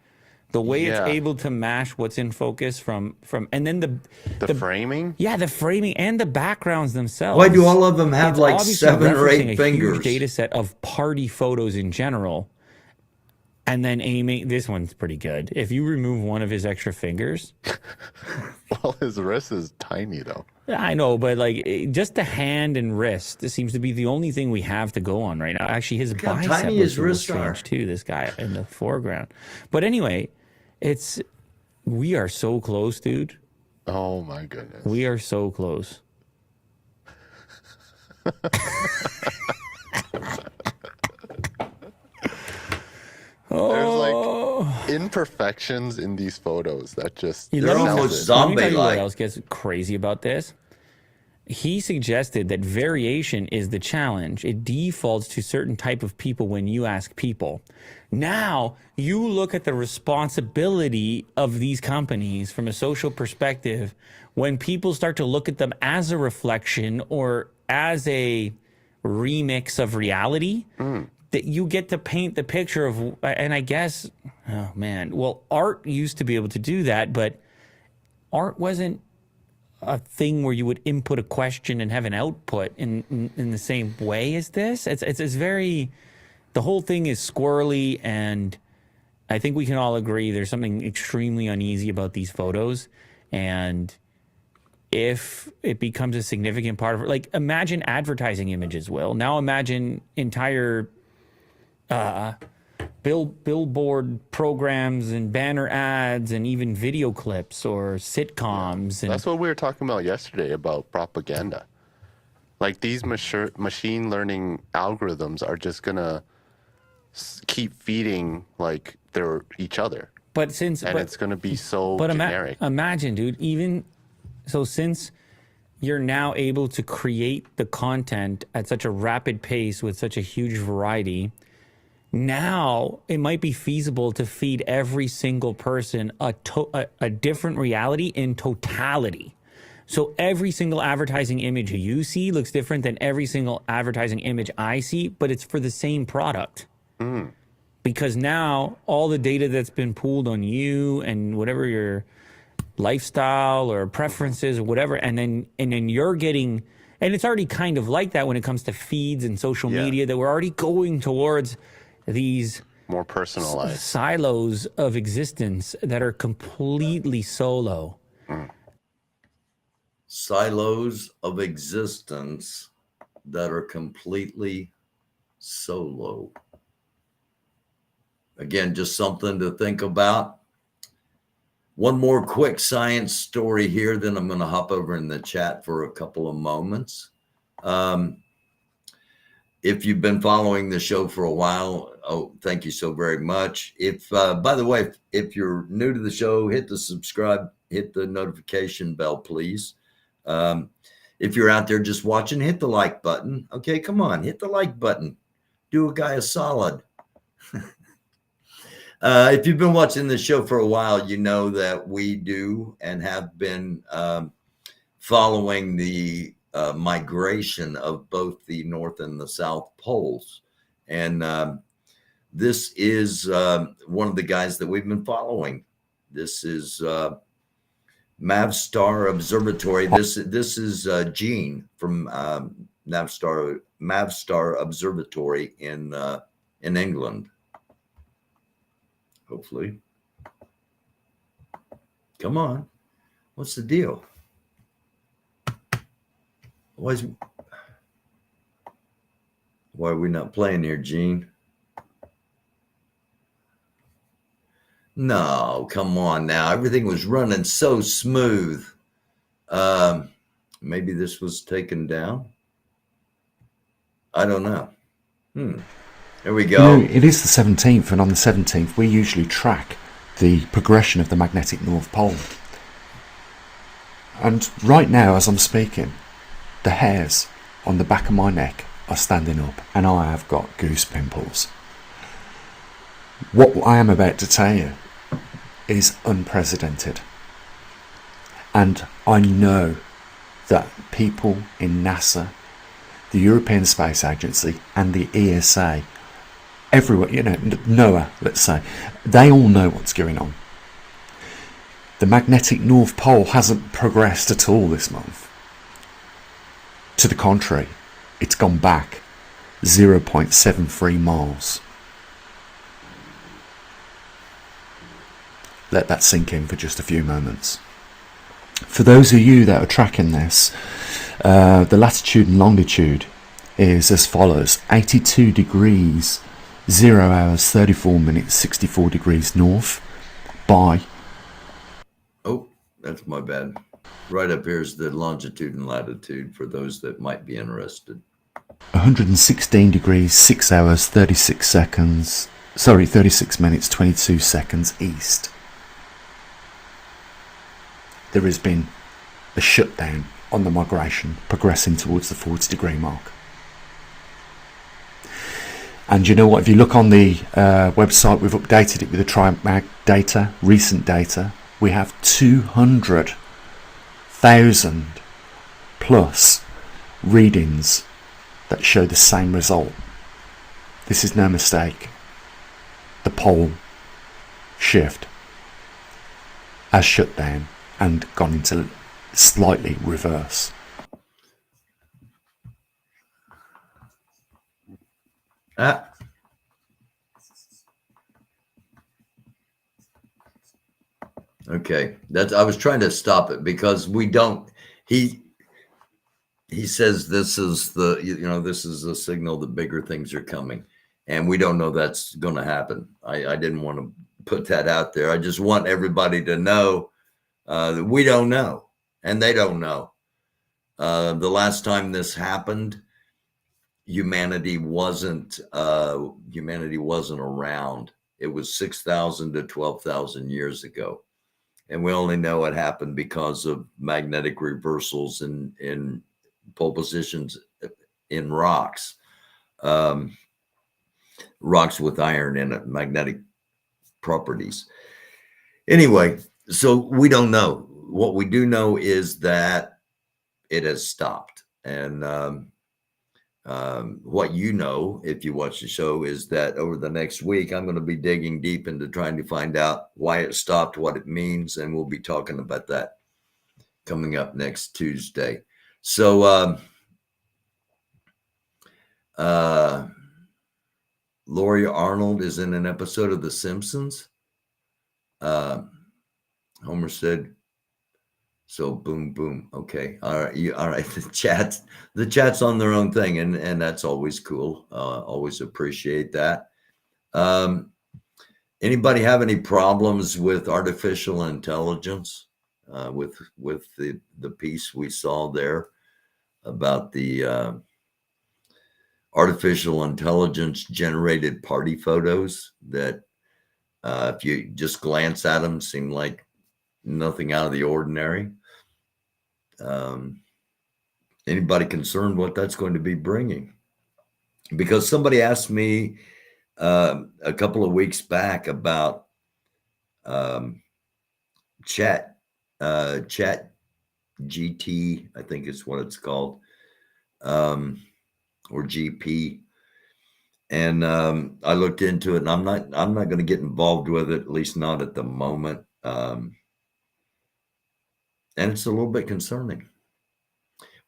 the way it's able to mash what's in focus from, and then the framing. Yeah, the framing and the backgrounds themselves. Why do all of them have It's like obviously 7 or 8 referencing a fingers? huge data set of party photos in general, and then aiming. This one's pretty good. If you remove one of his extra fingers, well, his wrist is tiny though. I know, but like just the hand and wrist, this seems to be the only thing we have to go on right now. Actually, his bicep tiny was his a little wrists are. strange too. This guy in the foreground, but anyway, we are so close, dude. Oh my goodness, we are so close. There's like imperfections in these photos that just They're almost Let me tell zombie you what like. else gets crazy about this. he suggested that variation is the challenge. It defaults to certain type of people when you ask people. Now you look at the responsibility of these companies from a social perspective when people start to look at them as a reflection or as a remix of reality, that you get to paint the picture of, and I guess, oh man, well, art used to be able to do that, but art wasn't a thing where you would input a question and have an output in the same way as this. It's very, the whole thing is squirrely, and I think we can all agree there's something extremely uneasy about these photos. And if it becomes a significant part of it, like imagine advertising images, Will. Now imagine entire billboard programs and banner ads and even video clips or sitcoms. And that's what we were talking about yesterday about propaganda. Like these machine learning algorithms are just gonna keep feeding like they're each other. But it's gonna be so generic. Imagine, dude. Even so, since you're now able to create the content at such a rapid pace with such a huge variety, now it might be feasible to feed every single person a different reality in totality. So every single advertising image you see looks different than every single advertising image I see, but it's for the same product. Because now all the data that's been pooled on you and whatever your lifestyle or preferences or whatever, and then you're getting, and it's already kind of like that when it comes to feeds and social media, that we're already going towards these more personalized silos of existence that are completely solo. Silos of existence that are completely solo. Again, just something to think about. One more quick science story here, then I'm going to hop over in the chat for a couple of moments. If you've been following the show for a while, thank you so very much. If, by the way, if you're new to the show, hit the subscribe, hit the notification bell, please. If you're out there just watching, hit the like button. Okay, come on, hit the like button. Do a guy a solid. If you've been watching the show for a while, you know that we do and have been following the migration of both the North and the South Poles. And this is one of the guys that we've been following. This is Mavstar Observatory. This is Gene from Mavstar Observatory in England. Hopefully. Come on. What's the deal? Why are we not playing here, Gene? No, come on now. Everything was running so smooth. Maybe this was taken down. I don't know. There we go. You know, it is the 17th, and on the 17th, we usually track the progression of the magnetic North Pole. And right now, as I'm speaking, the hairs on the back of my neck are standing up, and I have got goose pimples. What I am about to tell you is unprecedented. And I know that people in NASA, the European Space Agency, and the ESA, everyone, you know, NOAA, let's say, they all know what's going on. The magnetic North Pole hasn't progressed at all this month. To the contrary, it's gone back 0.73 miles. Let that sink in for just a few moments. For those of you that are tracking this, the latitude and longitude is as follows: 82 degrees 0 hours 34 minutes 64 degrees north by, oh, that's my bad. Right up here is the longitude and latitude for those that might be interested. 116 degrees 6 hours 36 seconds, sorry, 36 minutes 22 seconds east. There has been a shutdown on the migration, progressing towards the 40-degree mark. And you know what, if you look on the website, we've updated it with the TriMag data, recent data. We have 200,000 plus readings that show the same result. This is no mistake. The pole shift has shut down and gone into slightly reverse. Okay, I was trying to stop it because we don't. He says this is this is a signal that bigger things are coming, and we don't know that's going to happen. I didn't want to put that out there. I just want everybody to know that we don't know, and they don't know. The last time this happened, humanity wasn't around. It was 6,000 to 12,000 years ago. And we only know it happened because of magnetic reversals in pole positions in rocks. Rocks with iron in it, magnetic properties. Anyway, so we don't know. What we do know is that it has stopped. And what you know, if you watch the show, is that over the next week, I'm going to be digging deep into trying to find out why it stopped, what it means, and we'll be talking about that coming up next Tuesday. So, Lori Arnold is in an episode of The Simpsons. Homer said, so boom, boom. Okay. All right. All right. The chat's on their own thing. And that's always cool. Always appreciate that. Anybody have any problems with artificial intelligence? With the piece we saw there about the artificial intelligence generated party photos that if you just glance at them, seem like nothing out of the ordinary. Anybody concerned what that's going to be bringing? Because somebody asked me a couple of weeks back about chat GT, I think is what it's called, or GP. And I looked into it, and I'm not going to get involved with it, at least not at the moment. And it's a little bit concerning.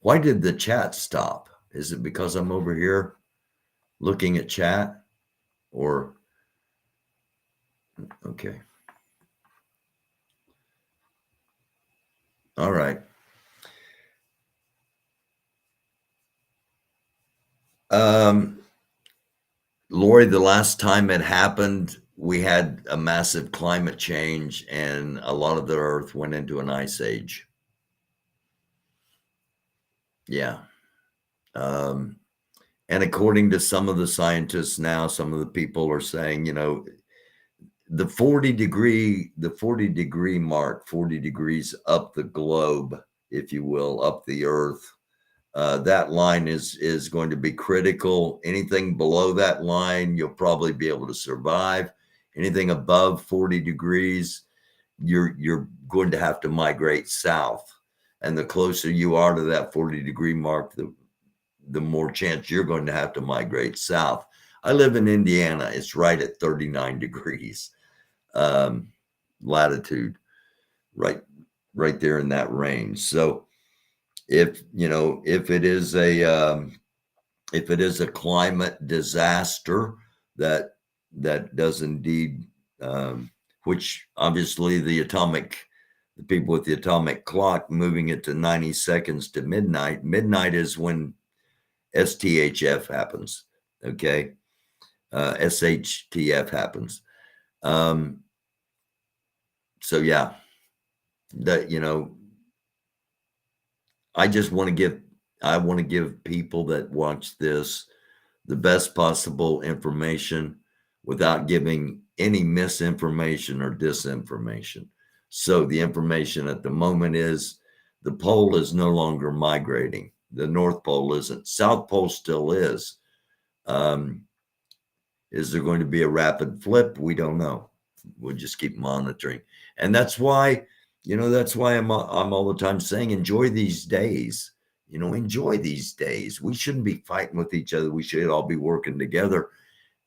Why did the chat stop? Is it because I'm over here looking at chat? Or, okay. All right. Lori, the last time it happened, we had a massive climate change and a lot of the earth went into an ice age. Yeah. And according to some of the scientists now, some of the people are saying, the 40 degree mark, 40 degrees up the globe, if you will, up the earth, that line is going to be critical. Anything below that line, you'll probably be able to survive. Anything above 40 degrees, you're going to have to migrate south. And the closer you are to that 40 degree mark, the more chance you're going to have to migrate south. I live in Indiana. It's right at 39 degrees latitude, right there in that range. So if it is a climate disaster that does indeed, which obviously the people with the atomic clock moving it to 90 seconds to midnight. Midnight is when STHF happens. Okay. SHTF happens. So yeah, that, I want to give people that watch this the best possible information without giving any misinformation or disinformation. So the information at the moment is The pole is no longer migrating. The North Pole isn't. South Pole still is. Is there going to be a rapid flip? We don't know. We'll just keep monitoring. And that's why, that's why I'm all the time saying, enjoy these days. Enjoy these days. We shouldn't be fighting with each other. We should all be working together,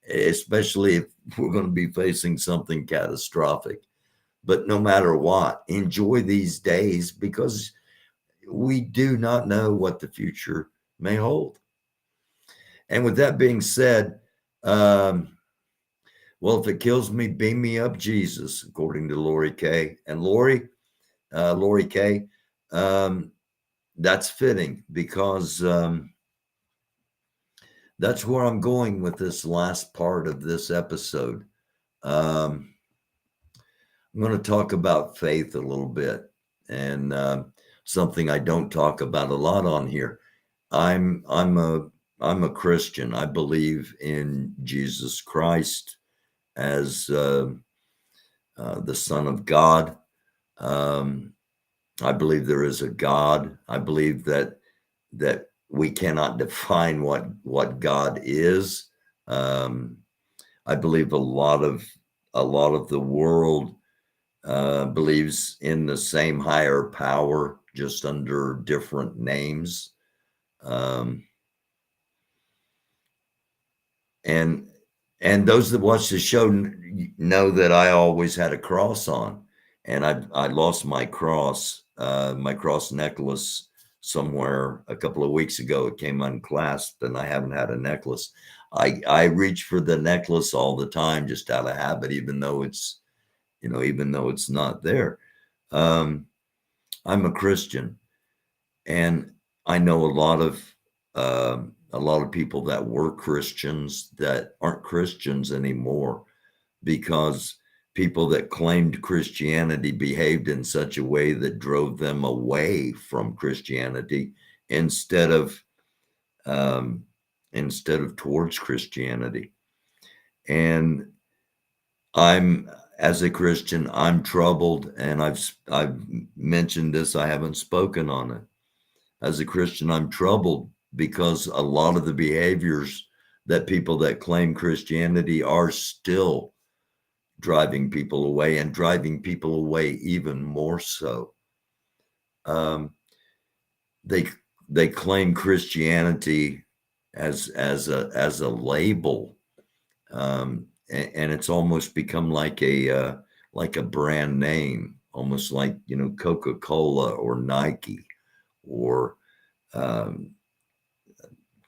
especially if we're going to be facing something catastrophic. But no matter what, enjoy these days, because we do not know what the future may hold. And with that being said, well, if it kills me, beam me up, Jesus, according to Lori K. And Lori K., that's fitting, because that's where I'm going with this last part of this episode. I'm going to talk about faith a little bit, and something I don't talk about a lot on here. I'm a Christian. I believe in Jesus Christ as the Son of God. I believe there is a God. I believe that we cannot define what God is. I believe a lot of the world believes in the same higher power, just under different names. And those that watch the show know that I always had a cross on, and I lost my cross necklace somewhere a couple of weeks ago. It came unclasped, and I haven't had a necklace. I reach for the necklace all the time, just out of habit, even though it's not there. I'm a Christian, and I know a lot of people that were Christians that aren't Christians anymore, because people that claimed Christianity behaved in such a way that drove them away from Christianity instead of towards Christianity. And as a Christian, I'm troubled, and I've mentioned this. I haven't spoken on it. As a Christian, I'm troubled because a lot of the behaviors that people that claim Christianity are still driving people away, and driving people away even more so. They claim Christianity as a label, and it's almost become like a brand name, almost like Coca-Cola or Nike or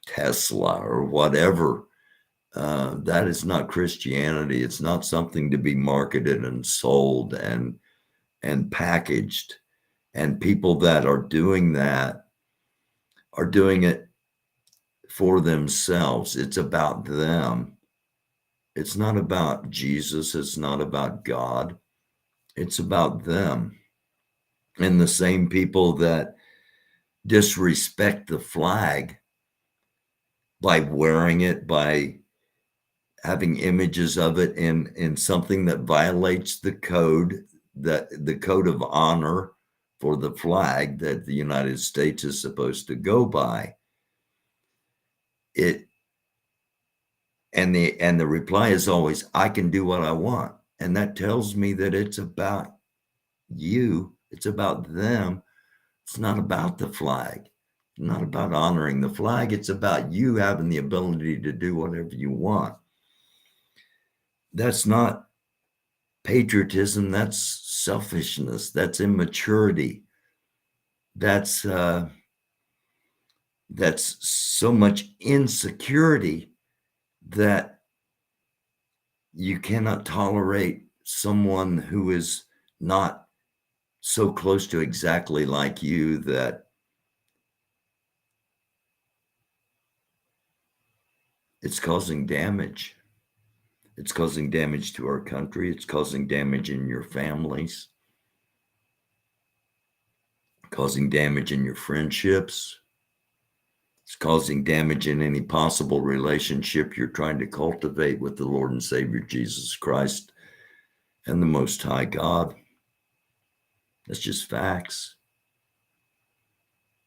Tesla or whatever. That is not Christianity. It's not something to be marketed and sold and packaged. And people that are doing that are doing it for themselves. It's about them. It's not about Jesus. It's not about God. It's about them. And the same people that disrespect the flag by wearing it, by having images of it in something that violates the code of honor for the flag that the United States is supposed to go by. And the reply is always, I can do what I want. And that tells me that it's about you. It's about them. It's not about the flag. It's not about honoring the flag. It's about you having the ability to do whatever you want. That's not patriotism. That's selfishness. That's immaturity. That's so much insecurity that you cannot tolerate someone who is not so close to exactly like you that it's causing damage. It's causing damage to our country. It's causing damage in your families, causing damage in your friendships. It's causing damage in any possible relationship you're trying to cultivate with the Lord and Savior Jesus Christ and the Most High God. That's just facts.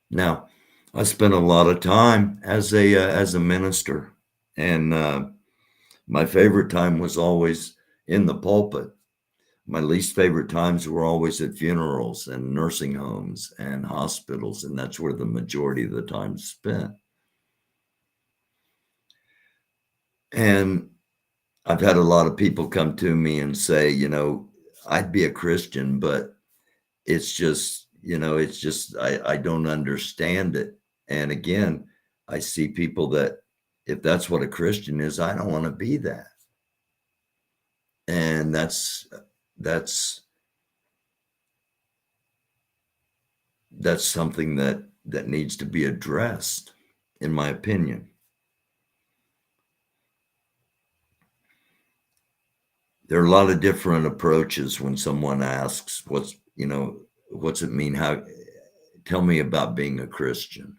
Now, I spent a lot of time as a minister, and my favorite time was always in the pulpit. My least favorite times were always at funerals and nursing homes and hospitals, and that's where the majority of the time spent. And I've had a lot of people come to me and say, I'd be a Christian, but it's just, I don't understand it. And again, I see people that if that's what a Christian is, I don't want to be that. And that's something that needs to be addressed, in my opinion. There are a lot of different approaches when someone asks, what's it mean? Tell me about being a Christian.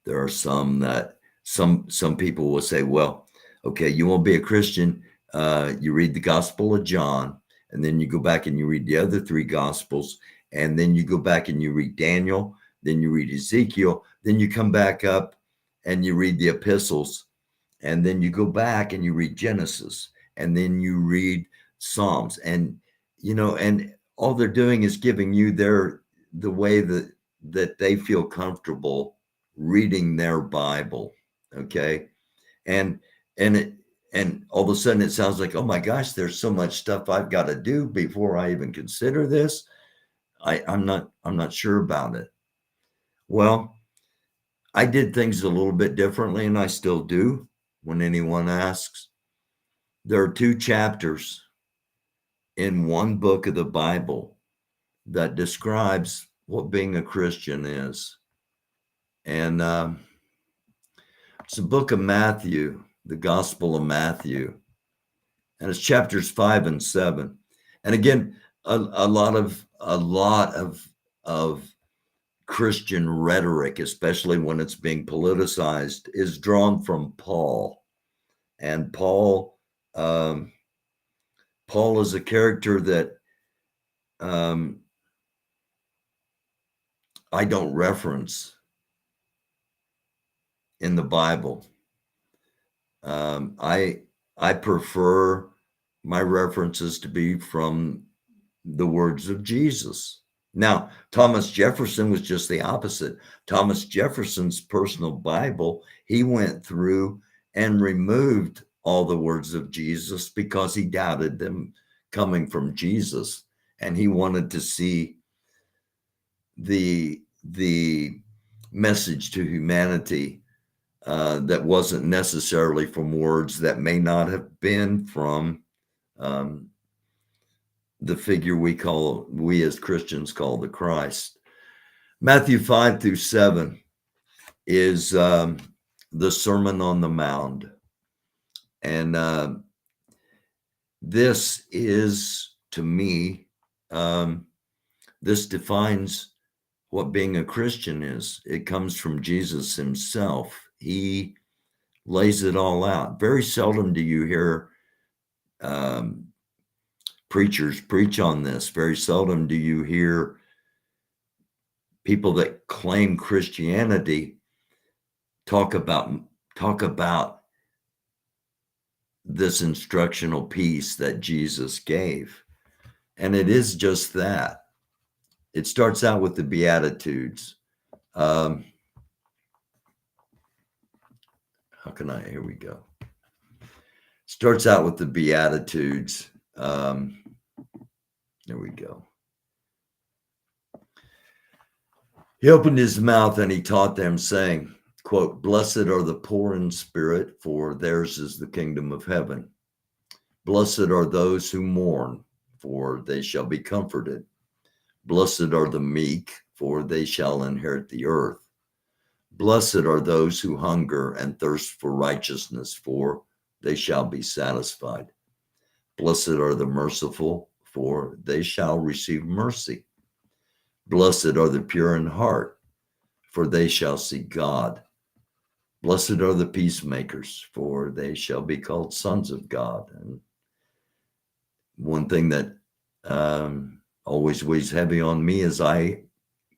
There are some that some people will say, well, okay, you won't be a Christian. You read the Gospel of John, and then you go back and you read the other 3 Gospels, and then you go back and you read Daniel, then you read Ezekiel, then you come back up and you read the epistles, and then you go back and you read Genesis, and then you read Psalms, and and all they're doing is giving you the way that they feel comfortable reading their Bible, okay? And all of a sudden it sounds like, oh my gosh, there's so much stuff I've got to do before I even consider this. I'm not sure about it. Well, I did things a little bit differently, and I still do when anyone asks. There are 2 chapters in one book of the Bible that describes what being a Christian is. And it's the book of Matthew, the Gospel of Matthew. And it's chapters 5 and 7. And again, a lot of Christian rhetoric, especially when it's being politicized, is drawn from Paul. And Paul is a character that I don't reference in the Bible. I prefer my references to be from the words of Jesus. Now, Thomas Jefferson was just the opposite. Thomas Jefferson's personal Bible, he went through and removed all the words of Jesus because he doubted them coming from Jesus, and he wanted to see the message to humanity that wasn't necessarily from words that may not have been from the figure we as Christians call the Christ. Matthew 5 through 7 is the Sermon on the Mount. And this is, to me, this defines what being a Christian is. It comes from Jesus himself. He lays it all out. Very seldom do you hear preachers preach on this. Very seldom do you hear people that claim Christianity talk about this instructional piece that Jesus gave. And it is just that. It starts out with the Beatitudes. Here we go. Starts out with the Beatitudes. There we go. He opened his mouth and he taught them, saying, quote, "Blessed are the poor in spirit, for theirs is the kingdom of heaven. Blessed are those who mourn, for they shall be comforted. Blessed are the meek, for they shall inherit the earth. Blessed are those who hunger and thirst for righteousness, for they shall be satisfied. Blessed are the merciful, for they shall receive mercy. Blessed are the pure in heart, for they shall see God. Blessed are the peacemakers, for they shall be called sons of God." And one thing that always weighs heavy on me as I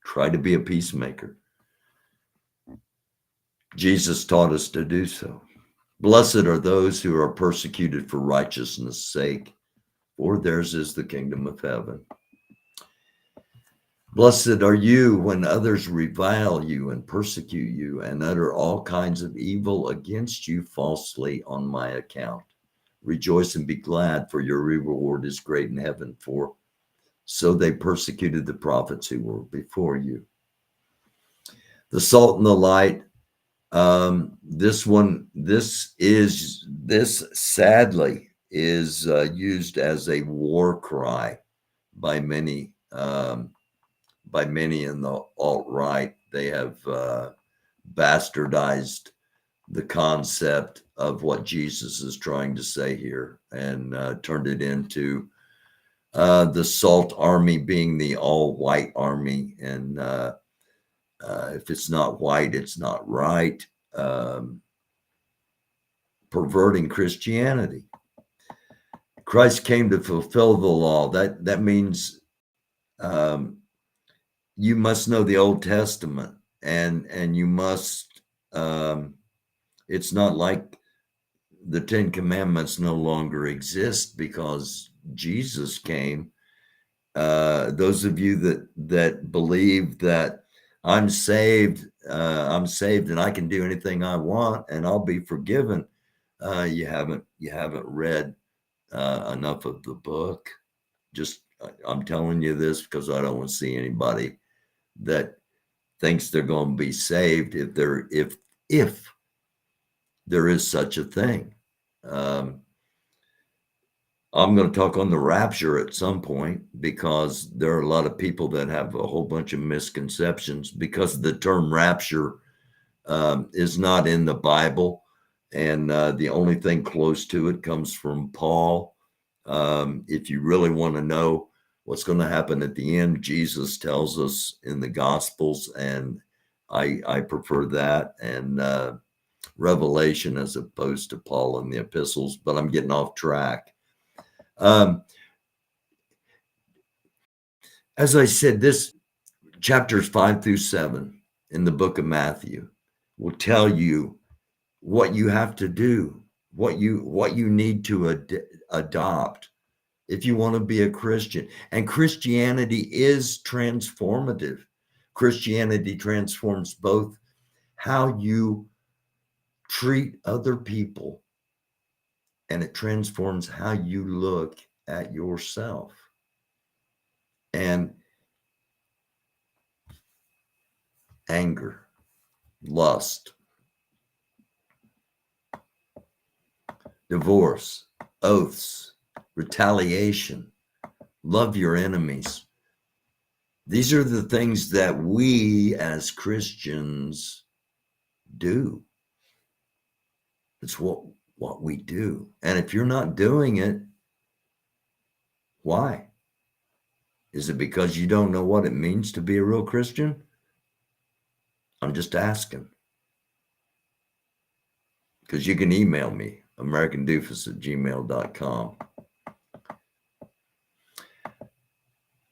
Try to be a peacemaker. Jesus taught us to do so. Blessed are those who are persecuted for righteousness' sake, for theirs is the kingdom of heaven. Blessed are you when others revile you and persecute you and utter all kinds of evil against you falsely on my account. Rejoice and be glad, for your reward is great in heaven, for so they persecuted the prophets who were before you. The salt and the light. This sadly is used as a war cry by many in the alt-right. They have bastardized the concept of what Jesus is trying to say here and turned it into the salt army being the all-white army, and if it's not white, it's not right. Perverting Christianity. Christ came to fulfill the law. That means you must know the Old Testament, and you must. It's not like the Ten Commandments no longer exist because Jesus came. Those of you that believe that I'm saved and I can do anything I want and I'll be forgiven, you haven't read enough of the book. I'm telling you this because I don't want to see anybody that thinks they're going to be saved if there is such a thing. I'm going to talk on the rapture at some point because there are a lot of people that have a whole bunch of misconceptions because the term rapture is not in the Bible, and the only thing close to it comes from Paul. If you really want to know what's going to happen at the end, Jesus tells us in the Gospels, and I prefer that and Revelation as opposed to Paul in the epistles, but I'm getting off track. As I said, this chapters 5 through 7 in the book of Matthew will tell you what you have to do, what you need to adopt if you want to be a Christian. And Christianity is transformative. Christianity transforms both how you treat other people, and it transforms how you look at yourself. And anger, lust, divorce, oaths, retaliation, love your enemies. These are the things that we as Christians do. It's what we do. And if you're not doing it, why? Is it because you don't know what it means to be a real Christian? I'm just asking. Because you can email me, americandufus@gmail.com.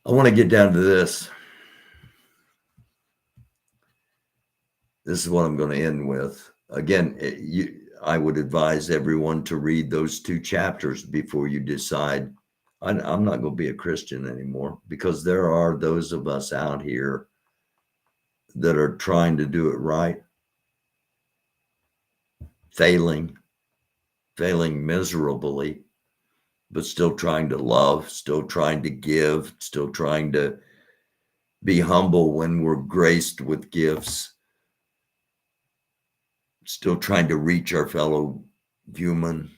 I want to get down to this. This is what I'm going to end with. Again, I would advise everyone to read those 2 chapters before you decide, I'm not going to be a Christian anymore, because there are those of us out here that are trying to do it right, failing miserably, but still trying to love, still trying to give, still trying to be humble when we're graced with gifts, still trying to reach our fellow human.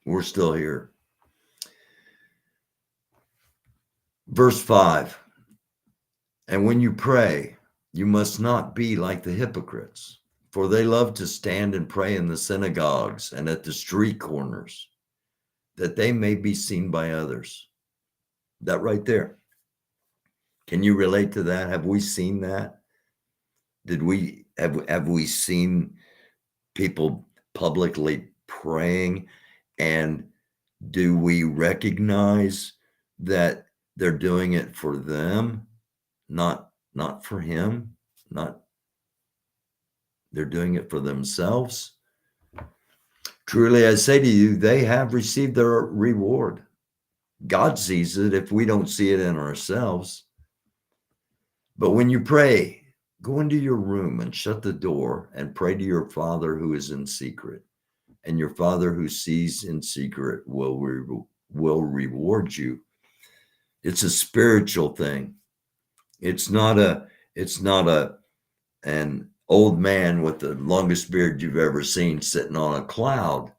We're still here. Verse 5, and when you pray, you must not be like the hypocrites, for they love to stand and pray in the synagogues and at the street corners, that they may be seen by others. That right there. Can you relate to that? Have we seen that? Have we seen people publicly praying? And do we recognize that they're doing it for them, not for him, they're doing it for themselves. Truly, I say to you, they have received their reward. God sees it if we don't see it in ourselves. But when you pray, go into your room and shut the door and pray to your Father who is in secret. And your Father who sees in secret will reward you. It's a spiritual thing. It's not an old man with the longest beard you've ever seen sitting on a cloud.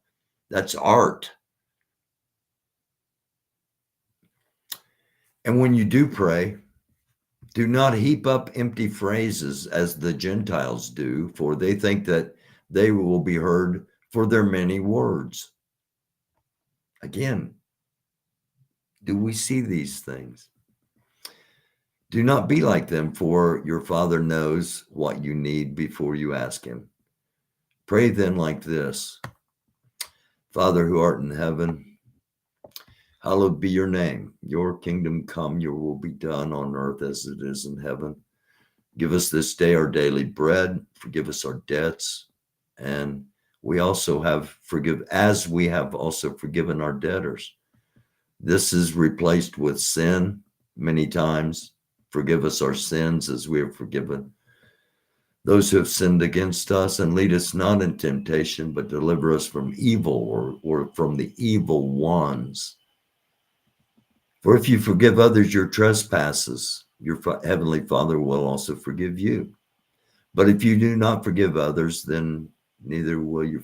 That's art. And when you do pray, do not heap up empty phrases as the Gentiles do, for they think that they will be heard for their many words. Again, do we see these things? Do not be like them, for your Father knows what you need before you ask him. Pray then like this: Father who art in heaven, hallowed be your name. Your kingdom come, your will be done on earth as it is in heaven. Give us this day our daily bread. Forgive us our debts. And we also as we have also forgiven our debtors. This is replaced with sin many times. Forgive us our sins as we have forgiven those who have sinned against us, and lead us not in temptation, but deliver us from evil or from the evil ones. For if you forgive others your trespasses, your heavenly Father will also forgive you. But if you do not forgive others, then neither will your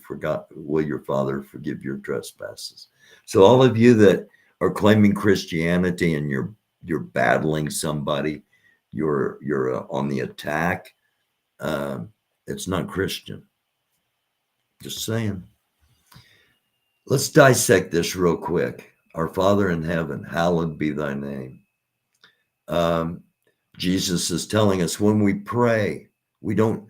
Father forgive your trespasses. So all of you that are claiming Christianity and you're battling somebody, you're on the attack, it's not Christian. Just saying. Let's dissect this real quick. Our Father in heaven, hallowed be thy name. Jesus is telling us when we pray, we don't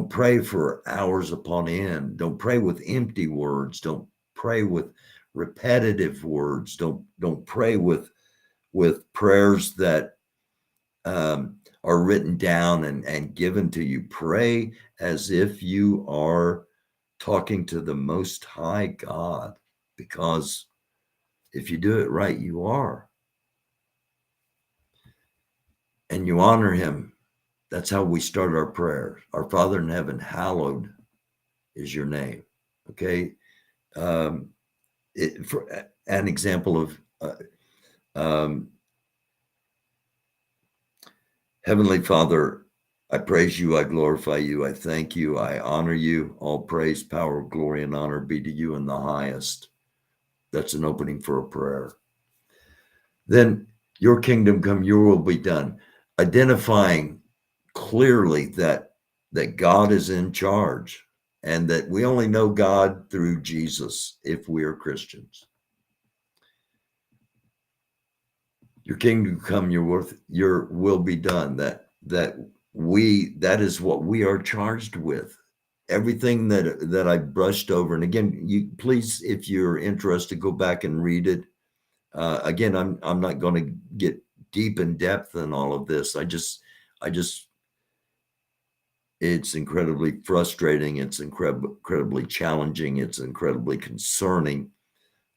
pray for hours upon end. Don't pray with empty words. Don't pray with repetitive words. Don't pray with prayers that are written down and given to you. Pray as if you are talking to the Most High God, because if you do it right, you are. And you honor him. That's how we start our prayer. Our Father in heaven, hallowed is your name. Okay. For an example of Heavenly Father, I praise you, I glorify you, I thank you, I honor you. All praise, power, glory, and honor be to you in the highest. That's an opening for a prayer. Then your kingdom come, your will be done. Identifying clearly that God is in charge and that we only know God through Jesus if we are Christians. Your kingdom come, your will be done. That is what we are charged with. Everything that I brushed over, and again, you please, if you're interested, go back and read it. Again, I'm not going to get deep in depth in all of this. I just it's incredibly frustrating. It's incredibly challenging. It's incredibly concerning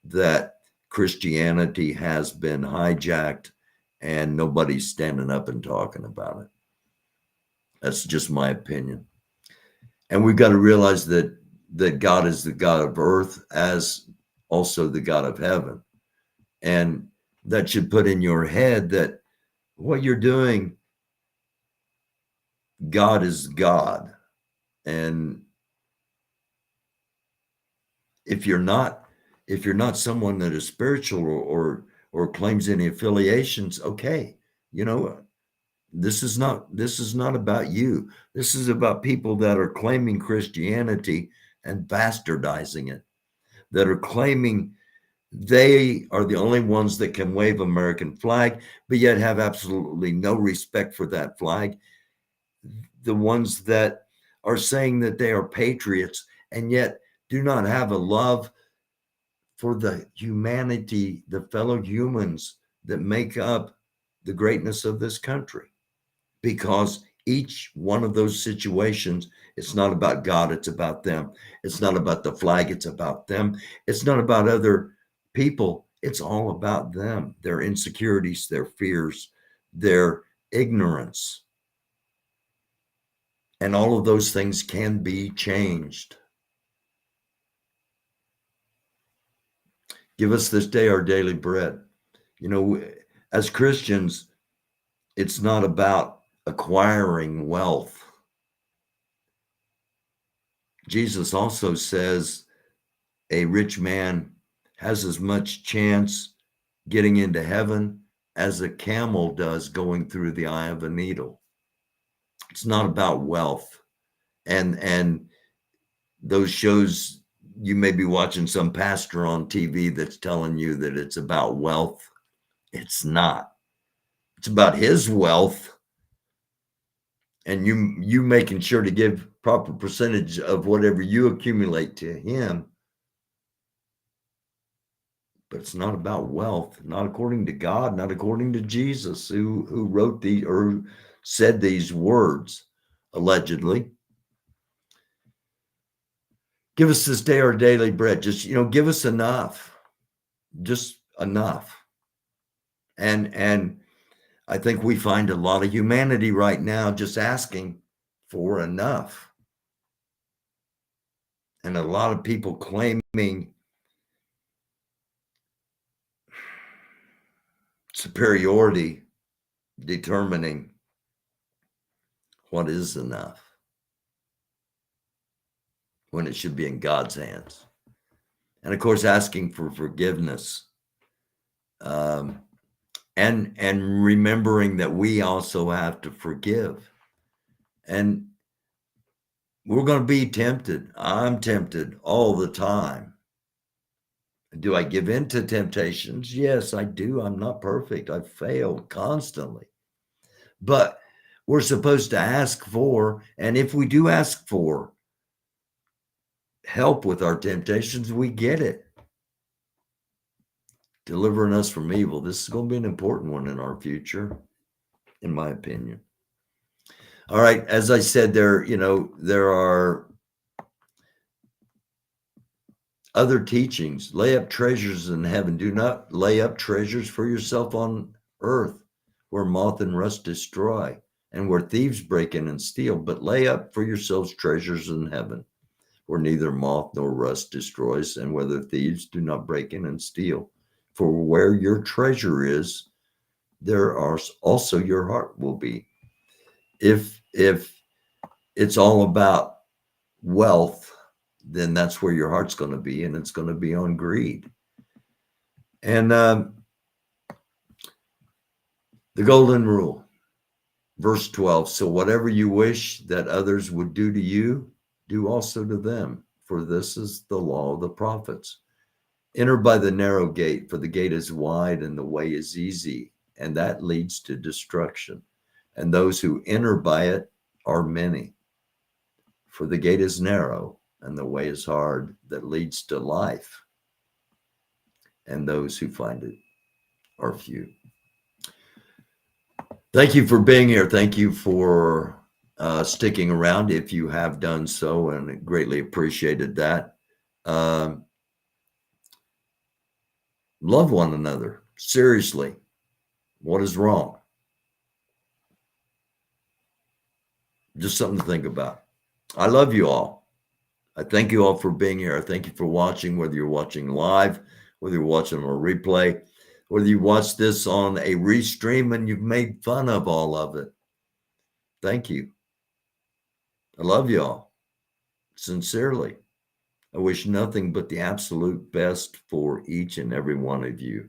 that Christianity has been hijacked and nobody's standing up and talking about it. That's just my opinion. And we've got to realize that God is the God of earth as also the God of heaven. And that should put in your head that what you're doing, God is God. And if you're not someone that is spiritual or claims any affiliations, okay, this is not about you. This is about people that are claiming Christianity and bastardizing it, that are claiming they are the only ones that can wave American flag, but yet have absolutely no respect for that flag. The ones that are saying that they are patriots and yet do not have a love for the humanity, the fellow humans that make up the greatness of this country, because each one of those situations, it's not about God, it's about them. It's not about the flag, it's about them. It's not about other people, it's all about them, their insecurities, their fears, their ignorance. And all of those things can be changed. Give us this day our daily bread. You know, as Christians, it's not about acquiring wealth. Jesus also says a rich man has as much chance getting into heaven as a camel does going through the eye of a needle. It's not about wealth. And those shows, you may be watching some pastor on TV that's telling you that it's about wealth. It's not. It's about his wealth, and you making sure to give proper percentage of whatever you accumulate to him. But it's not about wealth, not according to God, not according to Jesus, who wrote the or said these words, allegedly. Give us this day our daily bread. Just, give us enough, just enough. And I think we find a lot of humanity right now just asking for enough. And a lot of people claiming superiority, determining what is enough when it should be in God's hands. And of course, asking for forgiveness. And remembering that we also have to forgive. And we're going to be tempted. I'm tempted all the time. Do I give in to temptations? Yes, I do. I'm not perfect. I've failed constantly. But we're supposed to ask for, and if we do ask for help with our temptations, we get it. Delivering us from evil. This is going to be an important one in our future, in my opinion. All right. As I said, there are other teachings. Lay up treasures in heaven. Do not lay up treasures for yourself on earth, where moth and rust destroy, and where thieves break in and steal. But lay up for yourselves treasures in heaven, where neither moth nor rust destroys, and where the thieves do not break in and steal. For where your treasure is, there are also your heart will be. If it's all about wealth, then that's where your heart's going to be, and it's going to be on greed. And the golden rule, verse 12, so whatever you wish that others would do to you, do also to them, for this is the law of the prophets. Enter by the narrow gate, for the gate is wide and the way is easy, and that leads to destruction. And those who enter by it are many. For the gate is narrow and the way is hard that leads to life, and those who find it are few. Thank you for being here. Thank you for sticking around if you have done so, and greatly appreciated that. Love one another. Seriously, what is wrong? Just something to think about. I love you all. I thank you all for being here. I thank you for watching, whether you're watching live, whether you're watching on a replay, whether you watch this on a restream and you've made fun of all of it. Thank you. I love you all. Sincerely. I wish nothing but the absolute best for each and every one of you.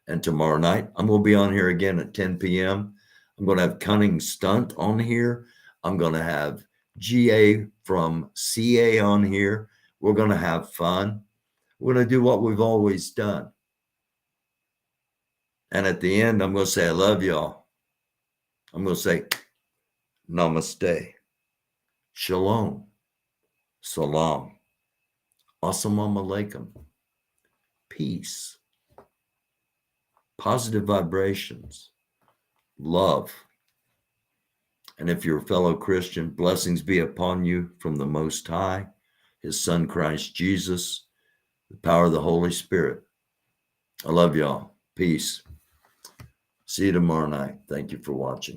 And tomorrow night, I'm going to be on here again at 10 p.m. I'm going to have Cunning Stunt on here. I'm going to have GA from CA on here. We're going to have fun. We're going to do what we've always done. And at the end, I'm going to say, I love y'all. I'm going to say, namaste, shalom, salam, assalamu alaikum, peace, positive vibrations, love. And if you're a fellow Christian, blessings be upon you from the Most High, his Son, Christ Jesus, the power of the Holy Spirit. I love y'all. Peace. See you tomorrow night. Thank you for watching.